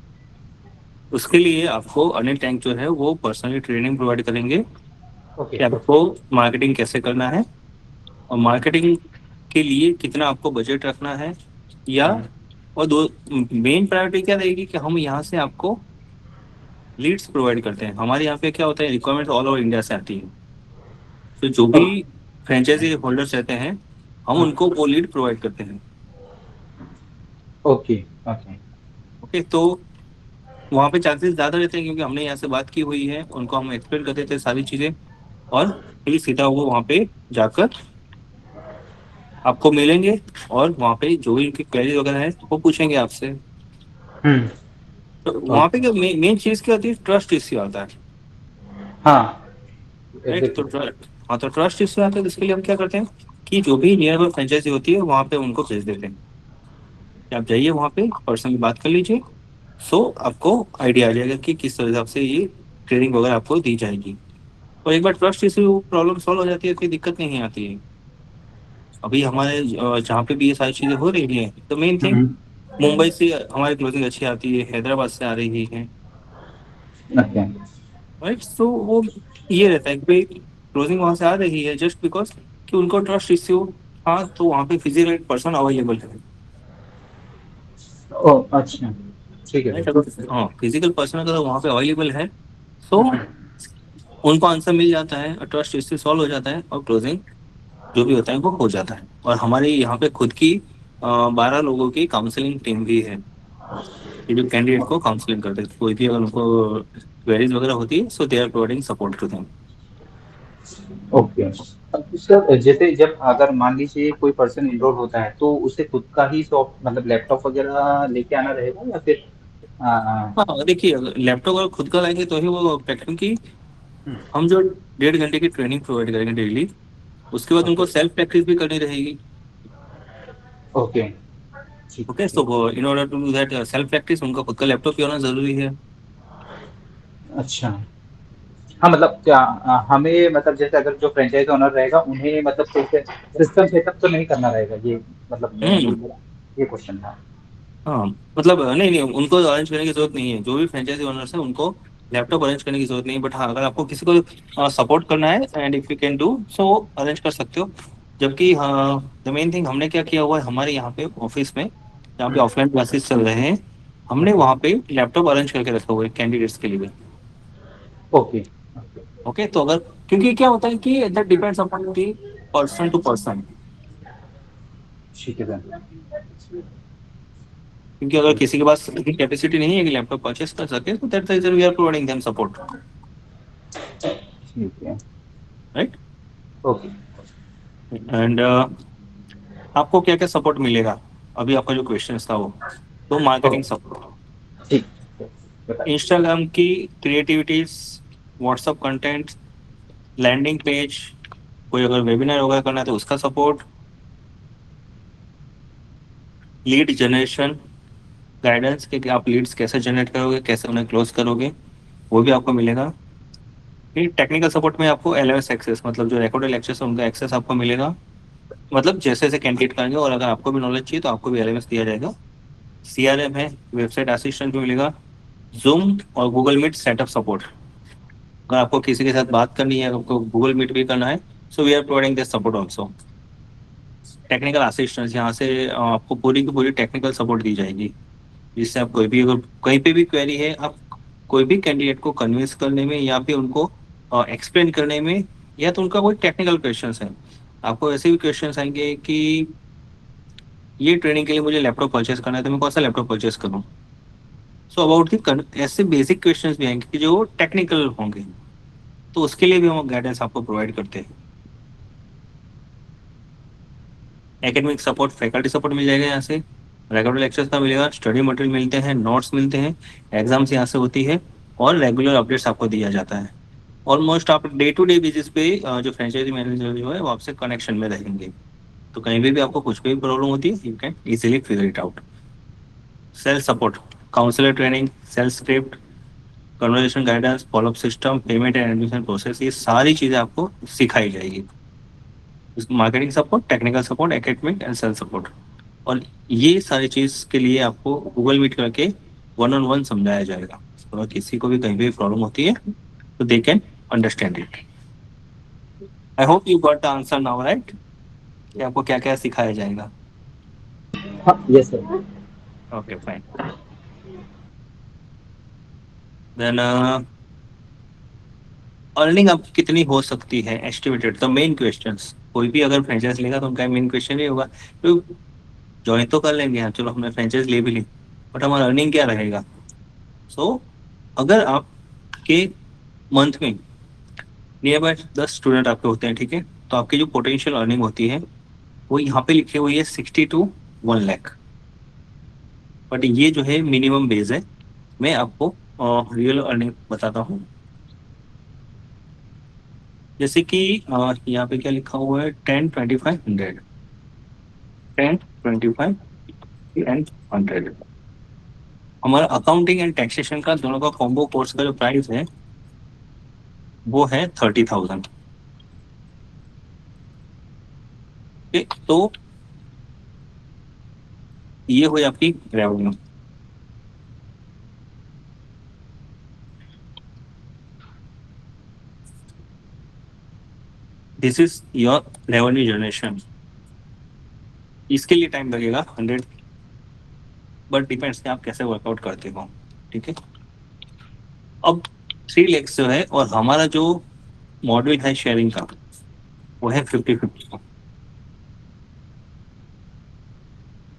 उसके लिए आपको अनिल टैंक जो है वो पर्सनली ट्रेनिंग प्रोवाइड करेंगे ओके कि आपको मार्केटिंग कैसे करना है और मार्केटिंग के लिए कितना आपको बजट रखना है, या और दो मेन प्रायोरिटी क्या रहेगी कि हम यहाँ से आपको लीड्स प्रोवाइड करते हैं। हमारे यहाँ पे क्या होता है, रिक्वायरमेंट ऑल ओवर इंडिया से आती है, तो जो भी फ्रेंचाइजी होल्डर्स रहते हैं हम उनको वो लीड प्रोवाइड करते हैं। ओके ओके ओके, तो वहाँ पे चांसेस ज़्यादा रहते हैं क्योंकि हमने यहाँ से बात की हुई है, उनको हम एक्सप्लेन कर देते हैं सारी चीज़ें, और फिर सीधा वो वहाँ पे जाकर आपको मिलेंगे और वहाँ पे जो भी उनकी क्वेरीज वगैरह है वो पूछेंगे आपसे। हम्म तो वहाँ पे क्या मेन चीज़ क्या होती है, ट्रस्ट इश्यू आता है, हाँ राइट। तो हाँ, तो ट्रस्ट इश्यू आता है, तो इसके लिए हम क्या करते हैं कि जो भी नियर बाय फ्रेंचाइजी होती है वहाँ पे उनको भेज देते हैं कि आप जाइए वहाँ पे पर्सनली बात कर लीजिए। सो आपको आइडिया आ जाएगा कि किस हिसाब से ये ट्रेनिंग वगैरह आपको दी जाएगी। और एक बार ट्रस्ट इश्यू प्रॉब्लम सॉल्व हो जाती है कोई दिक्कत नहीं आती है। अभी हमारे जहाँ पे भी ये सारी चीज़ें हो रही हैं, तो मेन थिंग मुंबई से हमारी क्लोजिंग अच्छी आती है, हैदराबाद से आ रही है, ओके राइट। सो वो ये रहता है कि भाई क्लोजिंग वहाँ से आ रही है जस्ट बिकॉज कि उनको ट्रस्ट इश्यू, हाँ, तो वहाँ पे फिजिकल पर्सन अवेलेबल है, ओ अच्छा ठीक है राइट। अगर हाँ फिजिकल पर्सन अगर वहाँ पे अवेलेबल है तो उनको आंसर मिल जाता है और ट्रस्ट इश्यू सॉल्व हो जाता है और क्लोजिंग जो भी होता है वो हो जाता है। और हमारे यहाँ पे खुद की 12 लोगों की काउंसलिंग टीम भी है, ये जो कैंडिडेट को काउंसलिंग करते हैं, कोई भी अगर उनको क्वेरीज वगैरह होती है so they are providing support to them. Okay. Sir जैसे जब अगर मान लीजिए कोई पर्सन इनरोल होता है तो उसे खुद का ही शॉप मतलब लैपटॉप वगैरह लेके आना रहेगा या फिर हाँ देखिए, अगर लैपटॉप अगर खुद का लाएंगे तो ही वो क्योंकि हम जो 1.5 घंटे की ट्रेनिंग प्रोवाइड करेंगे डेली, उसके बाद उनको सेल्फ प्रैक्टिस भी करनी रहेगी। ओके ठीक okay, so in order to do that self practice उनका खुद का लैपटॉप भी होना जरूरी है। अच्छा हाँ मतलब क्या हमें मतलब जैसे अगर जो फ्रेंचाइज ओनर रहेगा उन्हें मतलब सिस्टम सेटअप तो नहीं करना रहेगा ये मतलब हम्म, मेरा ये क्वेश्चन था। हाँ मतलब नहीं नहीं, उनको अरेंज करने की जरूरत नहीं है, जो भी फ्रेंचाइजी ओनर्स है उनको लैपटॉप अरेंज करने की जरूरत नहीं है। बट हाँ, अगर आपको किसी को सपोर्ट करना है and if you can do so arrange कर सकते हो। जबकि हाँ, द मेन थिंग हमने क्या किया हुआ है हमारे यहाँ पे ऑफिस में, जहाँ पे ऑफलाइन क्लासेस चल रहे हैं, हमने वहाँ पे लैपटॉप अरेंज करके रखा हुआ है कैंडिडेट्स के लिए। ओके ओके, तो अगर क्योंकि क्या होता है कि that depends upon the person to person, ठीक है सर क्योंकि अगर किसी के पास इतनी कैपेसिटी नहीं है कि लैपटॉप परचेस कर सके तो that reason we are providing them support, ठीक है राइट। ओके एंड आपको क्या क्या सपोर्ट मिलेगा, अभी आपका जो क्वेश्चन था वो, तो मार्केटिंग सपोर्ट, ठीक बताइए इंस्टाग्राम की क्रिएटिविटीज, व्हाट्सअप कंटेंट, लैंडिंग पेज, कोई अगर वेबिनार वगैरह करना है तो उसका सपोर्ट, लीड जनरेशन गाइडेंस कि आप लीड्स कैसे जनरेट करोगे, कैसे उन्हें क्लोज करोगे, वो भी आपको मिलेगा। फिर टेक्निकल सपोर्ट में आपको LMS एक्सेस, मतलब जो रिकॉर्डेड लेक्चर्स है उनका एक्सेस आपको मिलेगा, मतलब जैसे जैसे कैंडिडेट करेंगे, और अगर आपको भी नॉलेज चाहिए तो आपको भी LMS दिया जाएगा। CRM है, वेबसाइट असिस्टेंट भी मिलेगा, जूम और गूगल मीट सेटअप सपोर्ट, अगर आपको किसी के साथ बात करनी है, आपको गूगल मीट भी करना है, so we are providing this support also. Technical assistance, यहाँ से आपको पूरी की पूरी टेक्निकल सपोर्ट दी जाएगी, जिससे आप कोई भी अगर कहीं पे भी क्वेरी है, आप कोई भी कैंडिडेट को कन्विंस करने में या फिर उनको एक्सप्लेन करने में, या तो उनका कोई टेक्निकल क्वेश्चंस है, आपको ऐसे भी क्वेश्चंस आएंगे कि ये ट्रेनिंग के लिए मुझे लैपटॉप परचेस करना है तो मैं कौन सा लैपटॉप परचेस करूँ। सो अबाउट दी ऐसे बेसिक क्वेश्चंस भी आएंगे कि जो टेक्निकल होंगे, तो उसके लिए भी हम गाइडेंस आपको प्रोवाइड करते हैं। एकेडमिक सपोर्ट, फैकल्टी सपोर्ट मिल जाएगा यहाँ से, रेगुलर लेक्चर्स का मिलेगा, स्टडी मटेरियल मिलते हैं, नोट्स मिलते हैं, एग्जाम्स यहाँ से होती है, और रेगुलर अपडेट्स आपको दिया जाता है। ऑलमोस्ट आप डे टू डे बेसिस पे जो फ्रेंचाइजी मैनेजर जो है वो आपसे कनेक्शन में रहेंगे, तो कहीं भी आपको कुछ भी प्रॉब्लम होती है you can easily figure it out. Sales support, counsellor training, sales script, conversation guidance, follow up system, payment and admission process, ये सारी चीज़ें आपको सिखाई जाएगी। Marketing support, technical support, academic and sales support, और ये सारी चीज़ के लिए आपको गूगल मीट करके 1-on-1 समझाया जाएगा। तो अगर किसी को भी कहीं भी प्रॉब्लम होती है तो they can understand it. I hope you got the answer now, right. कि आपको क्या क्या सिखाया जाएगा? हाँ, yes sir. Okay fine. Then earning अब कितनी हो सकती है एस्टिमेटेड, द मेन क्वेश्चंस। कोई भी अगर फ्रेंचाइज लेगा तो उनका मेन क्वेश्चन ये होगा, तो ज्वाइन तो कर लेंगे, हाँ चलो हमने फ्रेंचाइज ले भी ली, बट हमारा अर्निंग क्या रहेगा? सो अगर आपके मंथ में नियर बाय 10 स्टूडेंट आपके होते हैं, ठीक है, तो आपकी जो पोटेंशियल अर्निंग होती है वो यहाँ पे लिखी हुई है 60 to 1 लाख। बट ये जो है मिनिमम बेस है, मैं आपको रियल अर्निंग बताता हूँ। जैसे कि यहाँ पे क्या लिखा हुआ है, 10, 25, 100, 10, 25 एंड 100। हमारा अकाउंटिंग एंड टैक्सेशन का दोनों का कॉम्बो कोर्स का जो प्राइस है वो है 30,000। तो ये हुई आपकी revenue. This is your revenue generation. इसके लिए टाइम लगेगा 100, बट डिपेंड्स कि आप कैसे वर्कआउट करते हो, ठीक है। अब 3 लाख जो है, और हमारा जो मॉडल है शेयरिंग का वो है 50-50।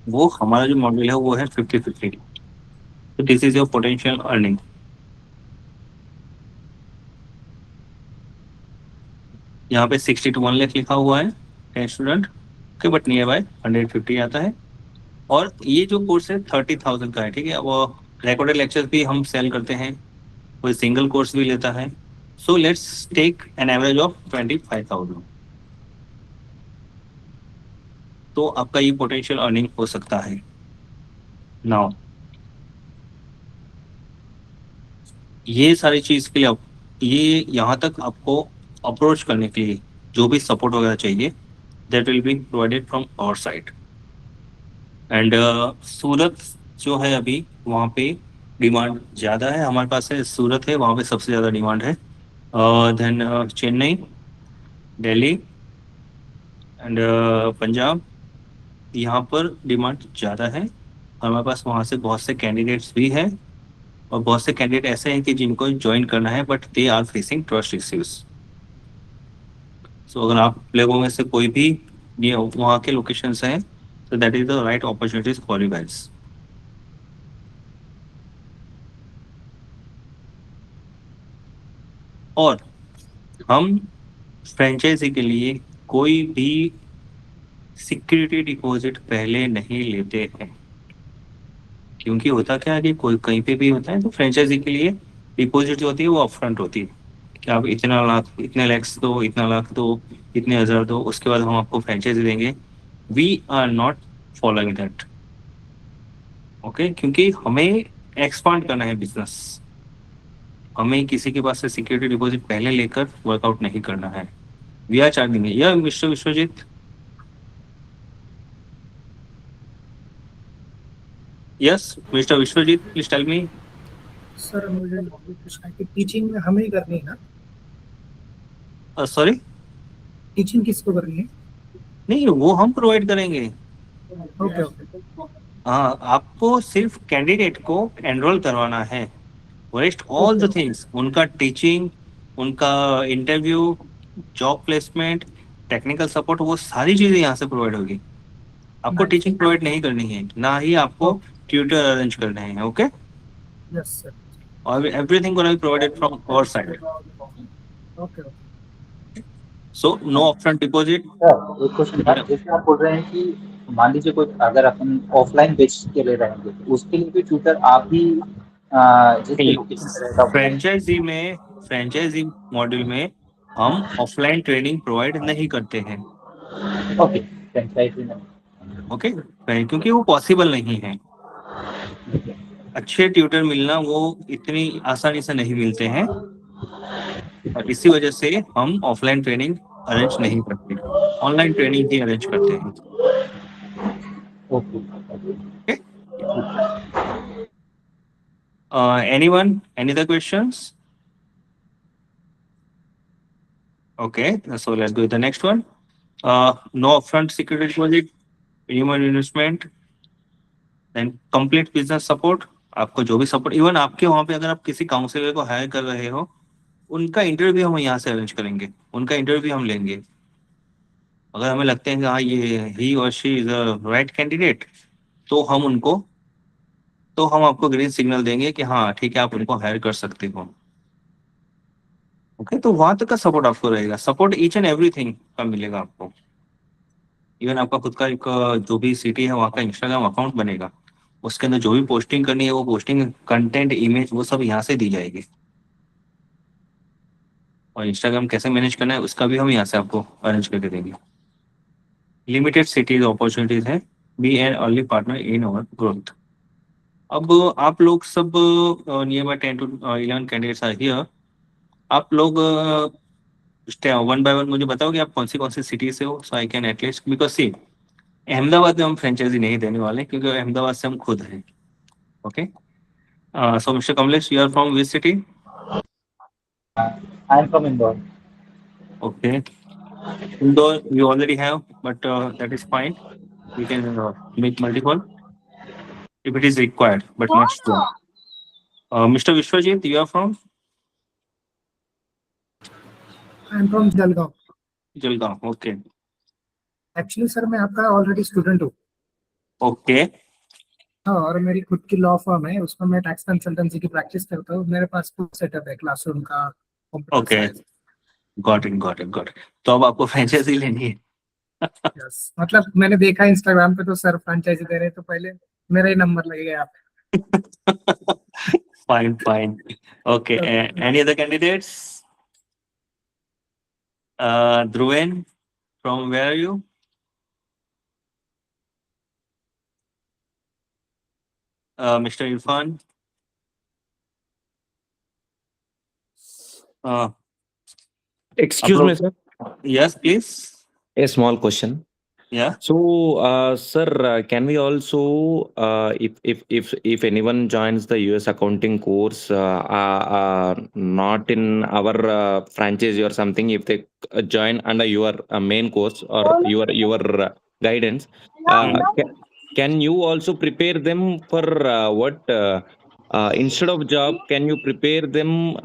वो हमारा जो मॉडल है वो है 50-50। तो this is your potential earning. यहाँ पे 60 to 1 लाख लिखा हुआ है 10 स्टूडेंट के, बट नियर बाय 150 आता है। और ये जो कोर्स है 30,000 का है, ठीक है। वो रिकॉर्डेड लेक्चर्स भी हम सेल करते हैं, कोई सिंगल कोर्स भी लेता है। So let's take an average of 25,000। तो आपका ये पोटेंशियल अर्निंग हो सकता है। नाउ ये सारी चीज के लिए ये यहाँ तक आपको अप्रोच करने के लिए जो भी सपोर्ट वगैरह चाहिए, that will be provided from our side. And Surat जो है अभी वहाँ पे डिमांड ज़्यादा है, हमारे पास है सूरत है, वहाँ पे सबसे ज़्यादा डिमांड है। देन चेन्नई, दिल्ली एंड पंजाब, यहाँ पर डिमांड ज़्यादा है। हमारे पास वहाँ से बहुत से कैंडिडेट्स भी हैं, और बहुत से कैंडिडेट ऐसे हैं कि जिनको ज्वाइन करना है but they are facing trust issues. So अगर आप लोगों में से कोई भी ये वहाँ के लोकेशंस हैं, तो that is the right opportunities for you guys. और हम फ्रेंचाइजी के लिए कोई भी सिक्योरिटी डिपॉजिट पहले नहीं लेते हैं, क्योंकि होता क्या है कि कोई कहीं पे भी होता है तो फ्रेंचाइजी के लिए डिपॉजिट जो होती है वो अपफ्रंट होती है कि आप इतना लाख, इतने लैक्स दो, इतना लाख दो, इतने हजार दो, उसके बाद हम आपको फ्रेंचाइजी देंगे। We are not following that, okay. क्योंकि हमें एक्सपांड करना है बिजनेस, हमें किसी के पास से सिक्योरिटी डिपॉजिट पहले लेकर वर्कआउट नहीं करना है। वी आर चार्जिंग या mister Vishwajeet? Yes mister Vishwajeet, please tell me. Sir मुझे ये पूछना है कि टीचिंग हमें ही करनी है ना? सॉरी, टीचिंग किसको करनी है? नहीं वो हम प्रोवाइड करेंगे। Okay okay. हाँ, आपको सिर्फ कैंडिडेट को एनरोल करवाना है, रेस्ट ऑल द थिंग्स, उनका टीचिंग, उनका interview, job placement, technical support, वो सारी चीजें यहाँ से प्रोवाइड होगी। आपको Nice. टीचिंग प्रोवाइड नहीं करनी है, ना ही आपको ट्यूटर अरेंज करने हैं, ओके। Yes sir. और everything gonna be provided from our side. Okay okay. So no upfront deposit. Sir एक क्वेश्चन था, जैसे आप बोल रहे हैं कि मान लीजिए कोई अगर अपन ऑफलाइन बेच के ले रहेंगे तो उसके लिए भी ट्यूटर आप ही जिस लोकेशन पे रहेगा फ्रेंचाइजी मॉड्यूल में हम ऑफलाइन ट्रेनिंग प्रोवाइड नहीं करते हैं, ओके फ्रेंचाइजी में। ओके। क्योंकि वो पॉसिबल नहीं है, अच्छे ट्यूटर मिलना वो इतनी आसानी से नहीं मिलते हैं, और इसी वजह से हम ऑफलाइन ट्रेनिंग अरेंज नहीं करते, ऑनलाइन ट्रेनिंग ही अरेंज करते हैं, okay. Anyone, any other questions? Okay, so let's go to the next one. No upfront security deposit, minimum investment, then complete business support. आपको जो भी सपोर्ट, इवन आपके वहाँ पे अगर आप किसी काउंसलर को हायर कर रहे हो, उनका इंटरव्यू हम यहाँ से अरेंज करेंगे, उनका इंटरव्यू हम लेंगे. अगर हमें लगते हैं कि हाँ ये ही और she is a right candidate, तो हम आपको ग्रीन सिग्नल देंगे कि हाँ ठीक है, आप उनको हायर कर सकते हो. ओके, तो वहां तक का सपोर्ट आपको रहेगा. सपोर्ट ईच एंड एवरीथिंग का मिलेगा आपको. इवन आपका खुद का एक जो भी सिटी है वहाँ का इंस्टाग्राम अकाउंट बनेगा, उसके अंदर जो भी पोस्टिंग करनी है वो पोस्टिंग, कंटेंट, इमेज, वो सब यहाँ से दी जाएगी. और इंस्टाग्राम कैसे मैनेज करना है उसका भी हम यहाँ से आपको अरेंज करके देंगे. लिमिटेड सिटीज अपॉर्चुनिटीज है. Be an early partner in our growth. अब आप लोग सब nearby 10 to 11 candidates are here. आप लोग वन बाय वन मुझे बताओगे आप कौन सी सिटी से हो, सो आई कैन एटलीस्ट, बिकॉज सी अहमदाबाद में हम फ्रेंचाइजी नहीं देने वाले क्योंकि अहमदाबाद से हम खुद हैं. Okay, so mister Kamlesh, you are from which city? I am from Indore. Okay, Indore you already have, but that is fine. We can make multiple if it is required, but not sure. Mr. Vishwajit, you are from I am from Jalgaon. Jalgaon. Okay. Actually sir मैं आपका ऑलरेडी स्टूडेंट हूँ. Okay. हाँ, और मेरी खुद की लॉ फर्म है, उसमें मैं टैक्स कंसल्टेंसी की प्रैक्टिस करता हूँ. मेरे पास खुद सेटअप है, क्लासरूम का, computer Okay. Science. Got it. Got it. Got it. तो अब आपको फ्रेंचाइजी लेनी है. यस, मतलब मैंने देखा इंस्टाग्राम पे तो सर फ्रेंचाइजी दे रहे हैं, तो पहले मेरा ही नंबर लगेगा आप. Fine. Fine. Okay. Any other candidates? Dhruven, from where are you? Mr. Irfan. Excuse me, sir. Yes, please. A small question. Yeah. So, sir, can we also, if anyone joins the US accounting course, not in our franchise or something, if they join under your main course or your guidance, can you also prepare them for what? Instead of job, can you prepare them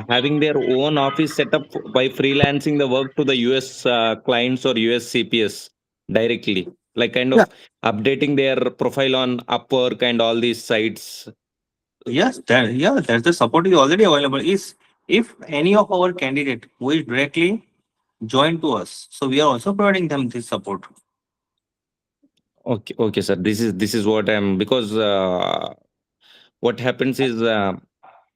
having their own office set up by freelancing the work to the US clients or US CPS directly, like kind of updating their profile on Upwork and all these sites? Yes, that's the support is already available. Is if any of our candidate who is directly joined to us, so we are also providing them this support. Okay, sir. This is what I'm, because what happens is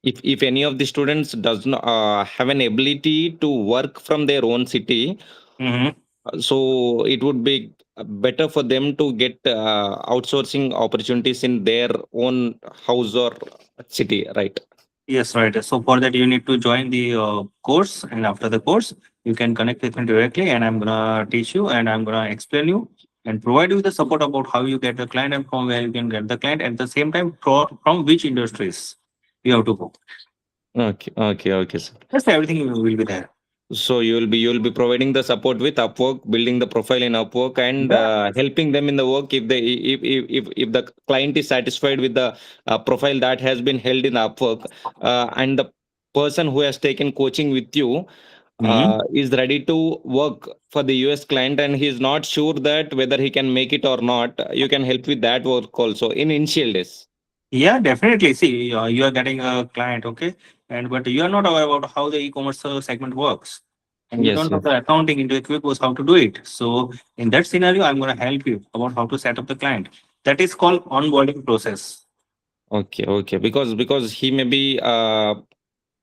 if any of the students does not have an ability to work from their own city, so it would be better for them to get outsourcing opportunities in their own house or city, right? Yes, right. So for that, you need to join the course, and after the course, you can connect with me directly, and I'm gonna teach you, and I'm gonna explain you, and provide you the support about how you get the client and from where you can get the client. At the same time, from which industries you have to go. Okay, sir. Just everything will be there. So you'll be providing the support with Upwork, building the profile in Upwork, and helping them in the work if the client is satisfied with the profile that has been held in Upwork, and the person who has taken coaching with you is ready to work for the US client, and he is not sure that whether he can make it or not. You can help with that work also in initial days. Yeah, definitely. See, you are getting a client, okay, but you are not aware about how the e-commerce segment works, and you Yes, don't know yes. the accounting into QuickBooks how to do it. So in that scenario, I'm going to help you about how to set up the client. That is called onboarding process. Okay. Because he may be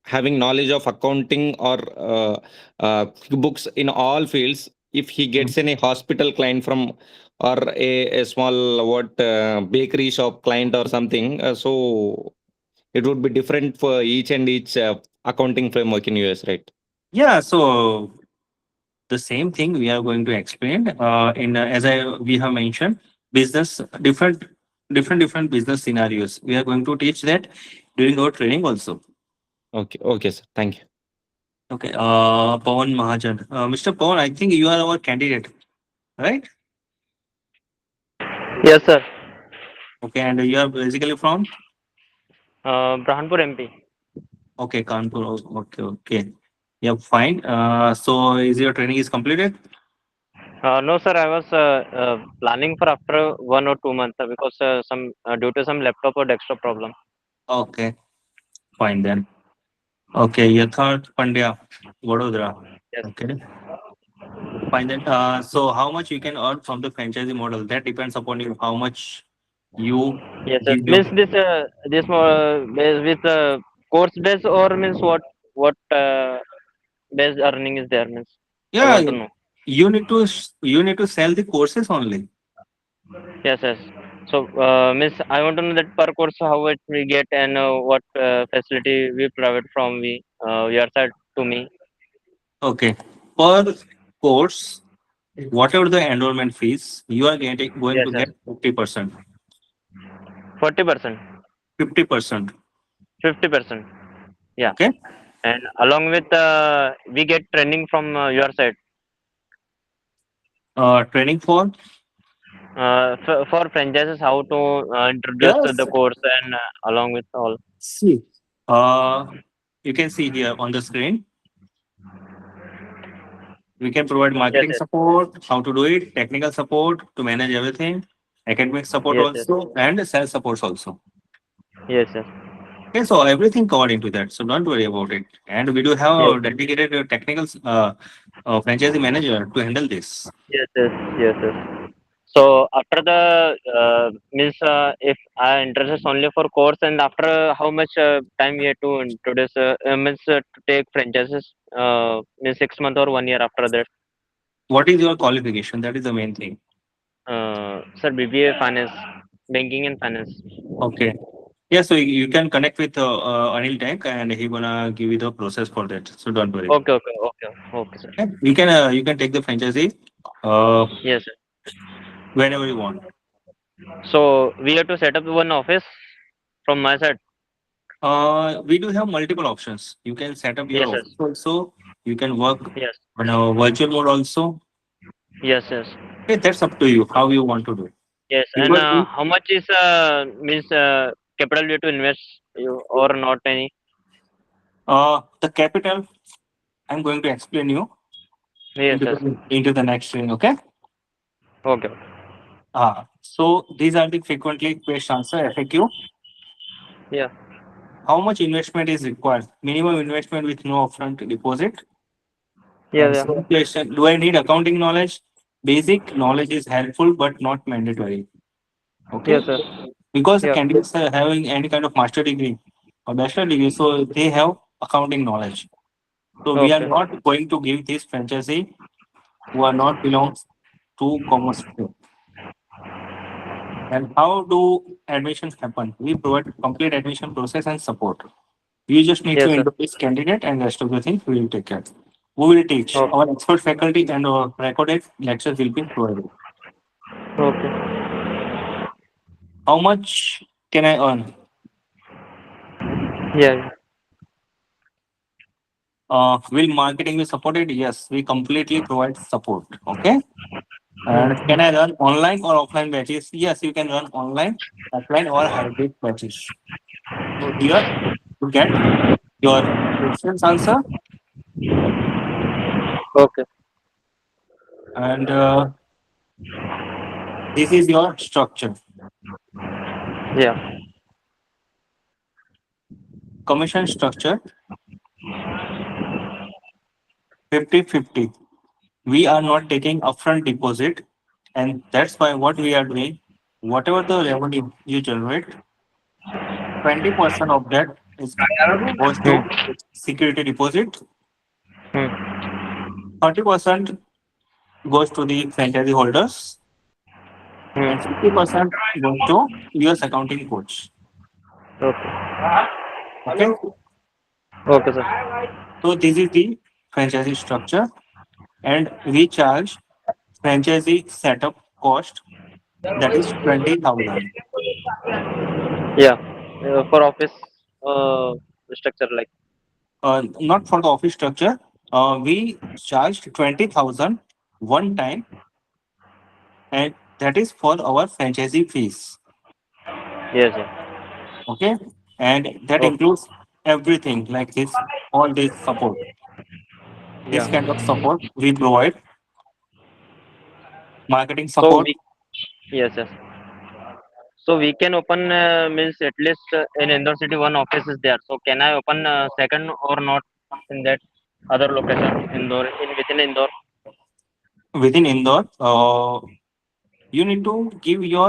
having knowledge of accounting or books in all fields. If he gets any hospital client from or a small bakery shop client or something, so it would be different for each accounting framework in US, right? Yeah. So the same thing we are going to explain we have mentioned business different business scenarios. We are going to teach that during our training also. Okay, sir. Thank you. Okay, Pawan Mahajan. Mr. Pawan, I think you are our candidate right? Yes, sir. Okay, and you are basically from? Brahanpur MP. Okay, Kanpur. Okay, okay. Yeah, fine. So is your training is completed? No, sir. I was planning for after 1 or 2 months because some due to some laptop or desktop problem. Okay, fine then. Okay, Yatharth Pandya, Vadodara. Yes. Okay, fine then. So how much you can earn from the franchisee model? That depends upon you. How much you Yes, sir. give your. Means this base with course base or means what base earning is there means. I Yeah, want to know. you need to sell the courses only. Yes, yes. So means I want to know that per course how much we get and what facility we provide from your side to me. Okay, per course, whatever the enrollment fees, you are going Yes, to yes. get 50%. 40%, 50%. 50%. Yeah. Okay. And along with we get training from your side Training for. for franchises how to introduce Yes. the course and along with all. See. Uh, you can see here on the screen. We can provide Yes, marketing yes, support, how to do it, technical support to manage everything, academic support yes, yes, also, and sales supports also. yes, yes, Okay, so everything covered into that. So don't worry about it. And we do have yes, a dedicated technical franchisee manager to handle this. yes, yes, yes, yes. So after the means if I interested only for course and after how much time we have to introduce means to take franchises means 6 months or 1 year after that. What is your qualification? That is the main thing. Sir, BBA finance, banking and finance. Okay. Yeah, so you can connect with Anil Tech and he gonna give you the process for that. So don't worry. Okay, okay, okay, okay, sir. Okay. You can take the franchisee Yes, sir. whenever you want. So we have to set up one office from my side. We do have multiple options. You can set up your Yes, yes, office also. You can work yes, on a virtual mode also. yes, yes, Okay, that's up to you how you want to do it. yes. And Because how much is means capital we have to invest you or not any? the capital, I'm going to explain you Yes, yes. into the next thing. Okay. Okay. So these are the frequently questioned answer FAQ. Yeah. How much investment is required? Minimum investment with no upfront deposit. Yeah, And yeah. second question, do I need accounting knowledge? Basic knowledge is helpful but not mandatory. Okay. Yes, sir. Because the Yeah. candidates are having any kind of master degree or bachelor degree, so they have accounting knowledge. So we are Okay. not going to give this franchisee who are not belongs to commerce field. And how do admissions happen? We provide complete admission process and support. You just need to Yes, sir. introduce candidate and rest of the things we will take care. We will teach. Okay. Our expert faculty and our recorded lectures will be provided. Okay. How much can I earn? Yeah. Will marketing be supported? Yes, we completely provide support. Okay. And can I run online or offline batches? Yes, you can run online, offline, or hybrid batches. So here to get your questions answer, Okay. and this is your structure. Yeah. Commission structure 50-50. We are not taking upfront deposit, and that's why what we are doing, whatever the revenue you generate, 20% of that is goes to security deposit, Hmm. 30% goes to the franchisee holders, and Hmm. 50% goes to US accounting coach. Okay. Okay, Okay, sir. so this is the franchisee structure, and we charge franchisee setup cost that is 20,000. Yeah. For office structure like. Not for the office structure. We charged 20,000 one time and that is for our franchisee fees. Yes, sir. Okay, and that Okay. includes everything like this, all this support. This Yeah. kind of support we provide, marketing So support. we, yes, yes. So we can open means at least in Indore city one office is there. So can I open second or not in that other location Indore in within Indore? Within Indore. You need to give your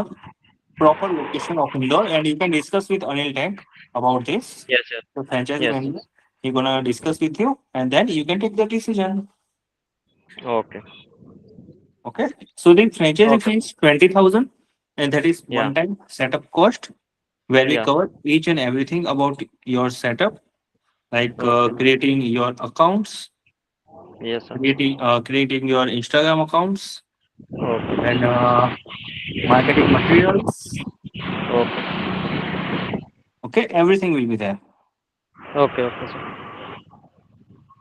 proper location of Indore, and you can discuss with Anil Tank about this. Yes, yes, The franchisee yes. manager, he's gonna discuss with you, and then you can take the decision. Okay, Okay. So the franchisee okay. fee is 20,000, and that is Yeah, one-time setup cost where we yeah. cover each and everything about your setup, like Okay. creating your accounts, Yes, sir. creating your Instagram accounts, Okay, and marketing materials. okay, Okay, everything will be there. okay, okay, sir.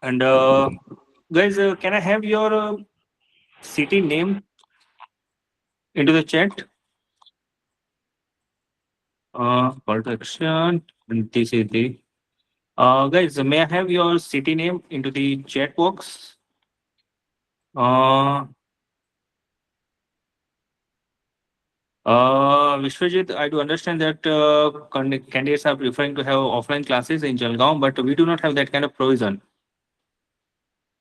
And guys, can I have your city name into the chat? Call to action. This is the guys. May I have your city name into the chat box? Uh, Vishwajit, I do understand that candidates are preferring to have offline classes in Jalgaon, but we do not have that kind of provision.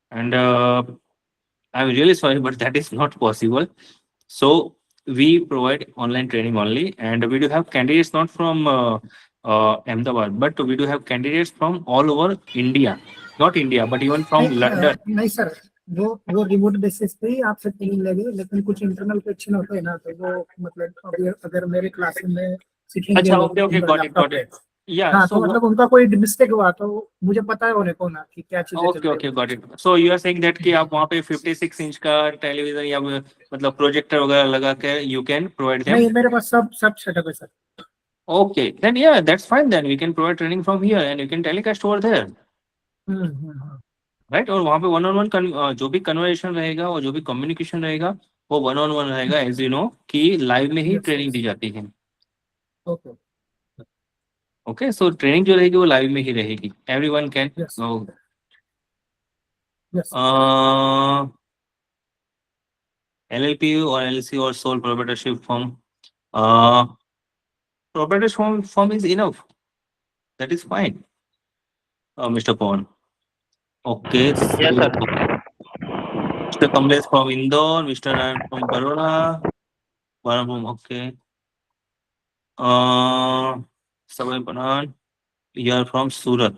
And I'm really sorry, but that is not possible. So we provide online training only, and we do have candidates not from Ahmedabad, but we do have candidates from all over India. Not India, but even from London. नहीं सर, वो रिमोट बेसिस पे ही आपसे ट्रेनिंग लेंगे, लेकिन कुछ इंटरनल क्वेश्चन होते हैं ना, तो वो मतलब अभी अगर मेरे क्लास में सीखेंगे अच्छा, वो okay okay, got it, laptop got पे, इट. या हाँ तो सो मतलब उनका कोई मिस्टेक हुआ तो मुझे पता है होने को ना कि क्या चीजें ओके चलती okay, got it. So you are saying that कि आप वहाँ पे 56 इंच का टेलीविजन या मतलब प्रोजेक्टर वगैरह लगा के यू कैन प्रोवाइड है। देम. नहीं, मेरे पास सब सेटअप है sir. Okay, then yeah, that's fine. Then we can provide training from here, and you can telecast over there, hmm. right? और वहाँ पे वन ऑन वन जो भी कन्वर्सेशन रहेगा और जो भी कम्युनिकेशन रहेगा वो वन ऑन वन रहेगा, एज यू नो कि लाइव में ही यस ट्रेनिंग दी यस, जाती है. ओके, ओके, सो ट्रेनिंग जो रहेगी वो लाइव में ही रहेगी. Everyone can yes yes. LLP or LLC or sole proprietorship firm. Proprietorship form is enough. That is fine, Mr. Pawan. Okay, Yes, so sir. Mr. Kamlesh from Indore, Mr. Nayan from Baroda, Baram, okay. Sabay Panan, you are from Surat.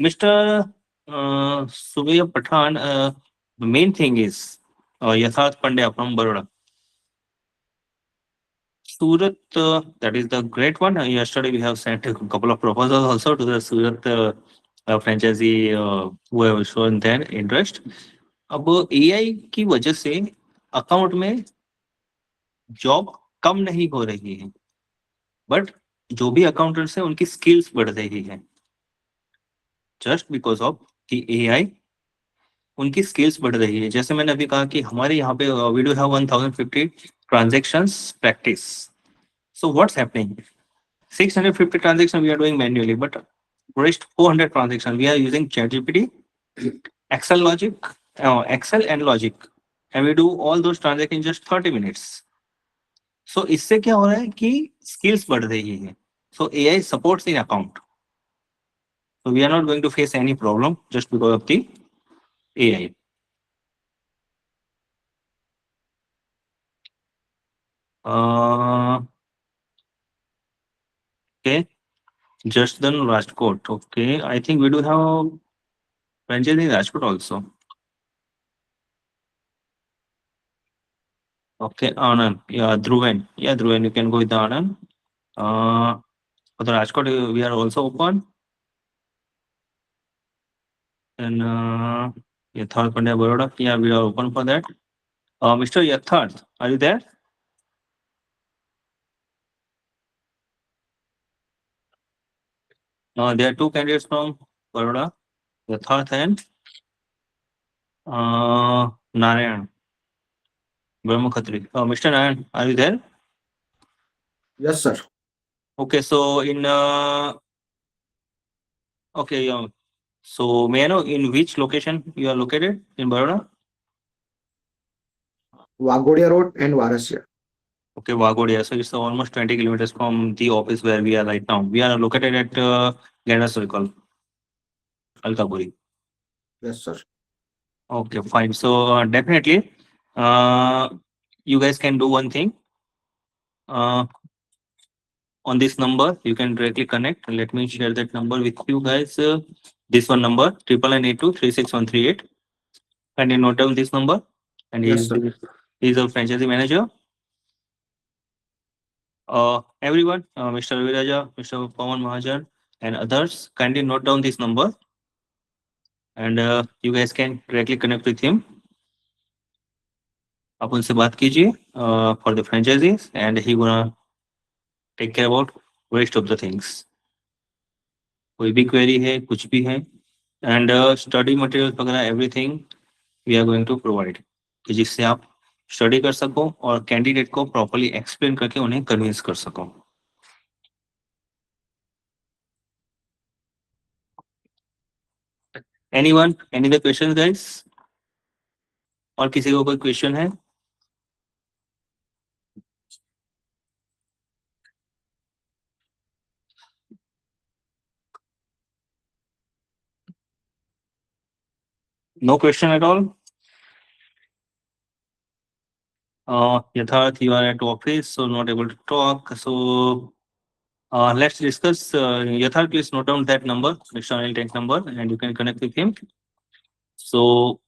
Mr. Subaya Pathan, the main thing is Yatharth Pandya from Baroda. Surat, that is the great one. Yesterday we have sent a couple of proposals also to the Surat franchisee who have shown their interest. अब AI की वजह से अकाउंट में जॉब कम नहीं हो रही है, बट जो भी अकाउंटेंट्स हैं उनकी स्किल्स बढ़ रही है. Just because of the AI उनकी स्किल्स बढ़ रही है. जैसे मैंने अभी कहा कि हमारे यहाँ पे we do have 1050 transactions practice. So what's happening, 650 transactions we are doing manually, but rest 400 transactions we are using ChatGPT, Excel logic, Excel and logic, and we do all those transactions in just 30 minutes. So इससे क्या हो रहा है कि skills बढ़ रही है. So AI supports in account. So we are not going to face any problem just because of the AI. Okay, just then Rajkot. Okay, I think we do have franchise in Rajkot also. Okay, Anand. Yeah, Dhruven. Yeah, Dhruven, you can go with the Anand. For the Rajkot, we are also open. And Yatharth Pandya Baroda, yeah, we are open for that. Mr. Yatharth, are you there? There are two candidates from Baroda. Yatharth and Narayan Brahmakhatri. Mr. Narayan, are you there? Yes, sir. Okay, so okay, yeah. So may I know in which location you are located in Baroda? Wagodia Road and Varasya. Okay, Waghodia. So it's almost 20 kilometers from the office where we are right now. We are located at Ganda Circle, Alkapuri. Yes, sir. Okay, fine. So definitely, uh, you guys can do one thing. On this number, you can directly connect. Let me share that number with you guys. This one number, 9982 36138. Can you note down this number? And Yes, sir. he's a franchisee manager. Everyone, Mr. Raviraja, Mr. Pawan Mahajan, and others, kindly note down this number, and you guys can directly connect with him. आप उनसे बात कीजिए for the franchisees, and he gonna take care about rest of the things. कोई भी query है, कुछ भी है, and study materials वगैरह everything we are going to provide, कि जिससे आप स्टडी कर सको और कैंडिडेट को प्रॉपरली एक्सप्लेन करके उन्हें कन्विंस कर सको. Anyone, any other questions, guys? और किसी को कोई क्वेश्चन है? No question at all? Yatharth, you are at office, so not able to talk. So let's discuss. Yatharth, please note down that number, Mr. Anil Tank number, and you can connect with him. So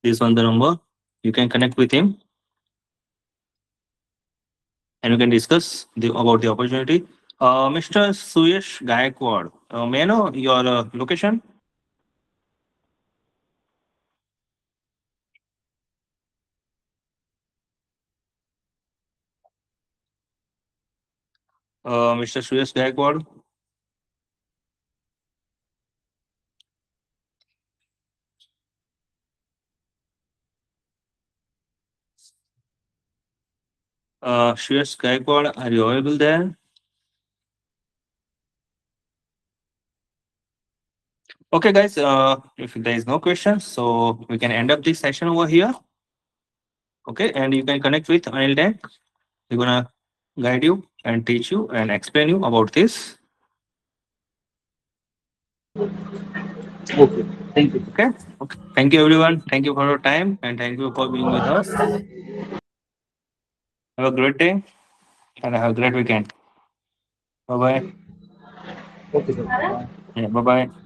this one the number. You can connect with him, and you can discuss about the opportunity. Mr. Suyesh Gaikwad, may I know your location? Mr. Suyesh Gaikwad. Suyesh Gaikwad, are you available there? Okay, guys, if there is no questions, so we can end up this session over here. Okay, and you can connect with Anil Tank. He's gonna guide you and teach you and explain you about this. Okay. Thank you. Okay. Okay. Thank you, everyone. Thank you for your time and thank you for being with us. Have a great day and have a great weekend. Bye bye. Okay, sir. Yeah, bye bye.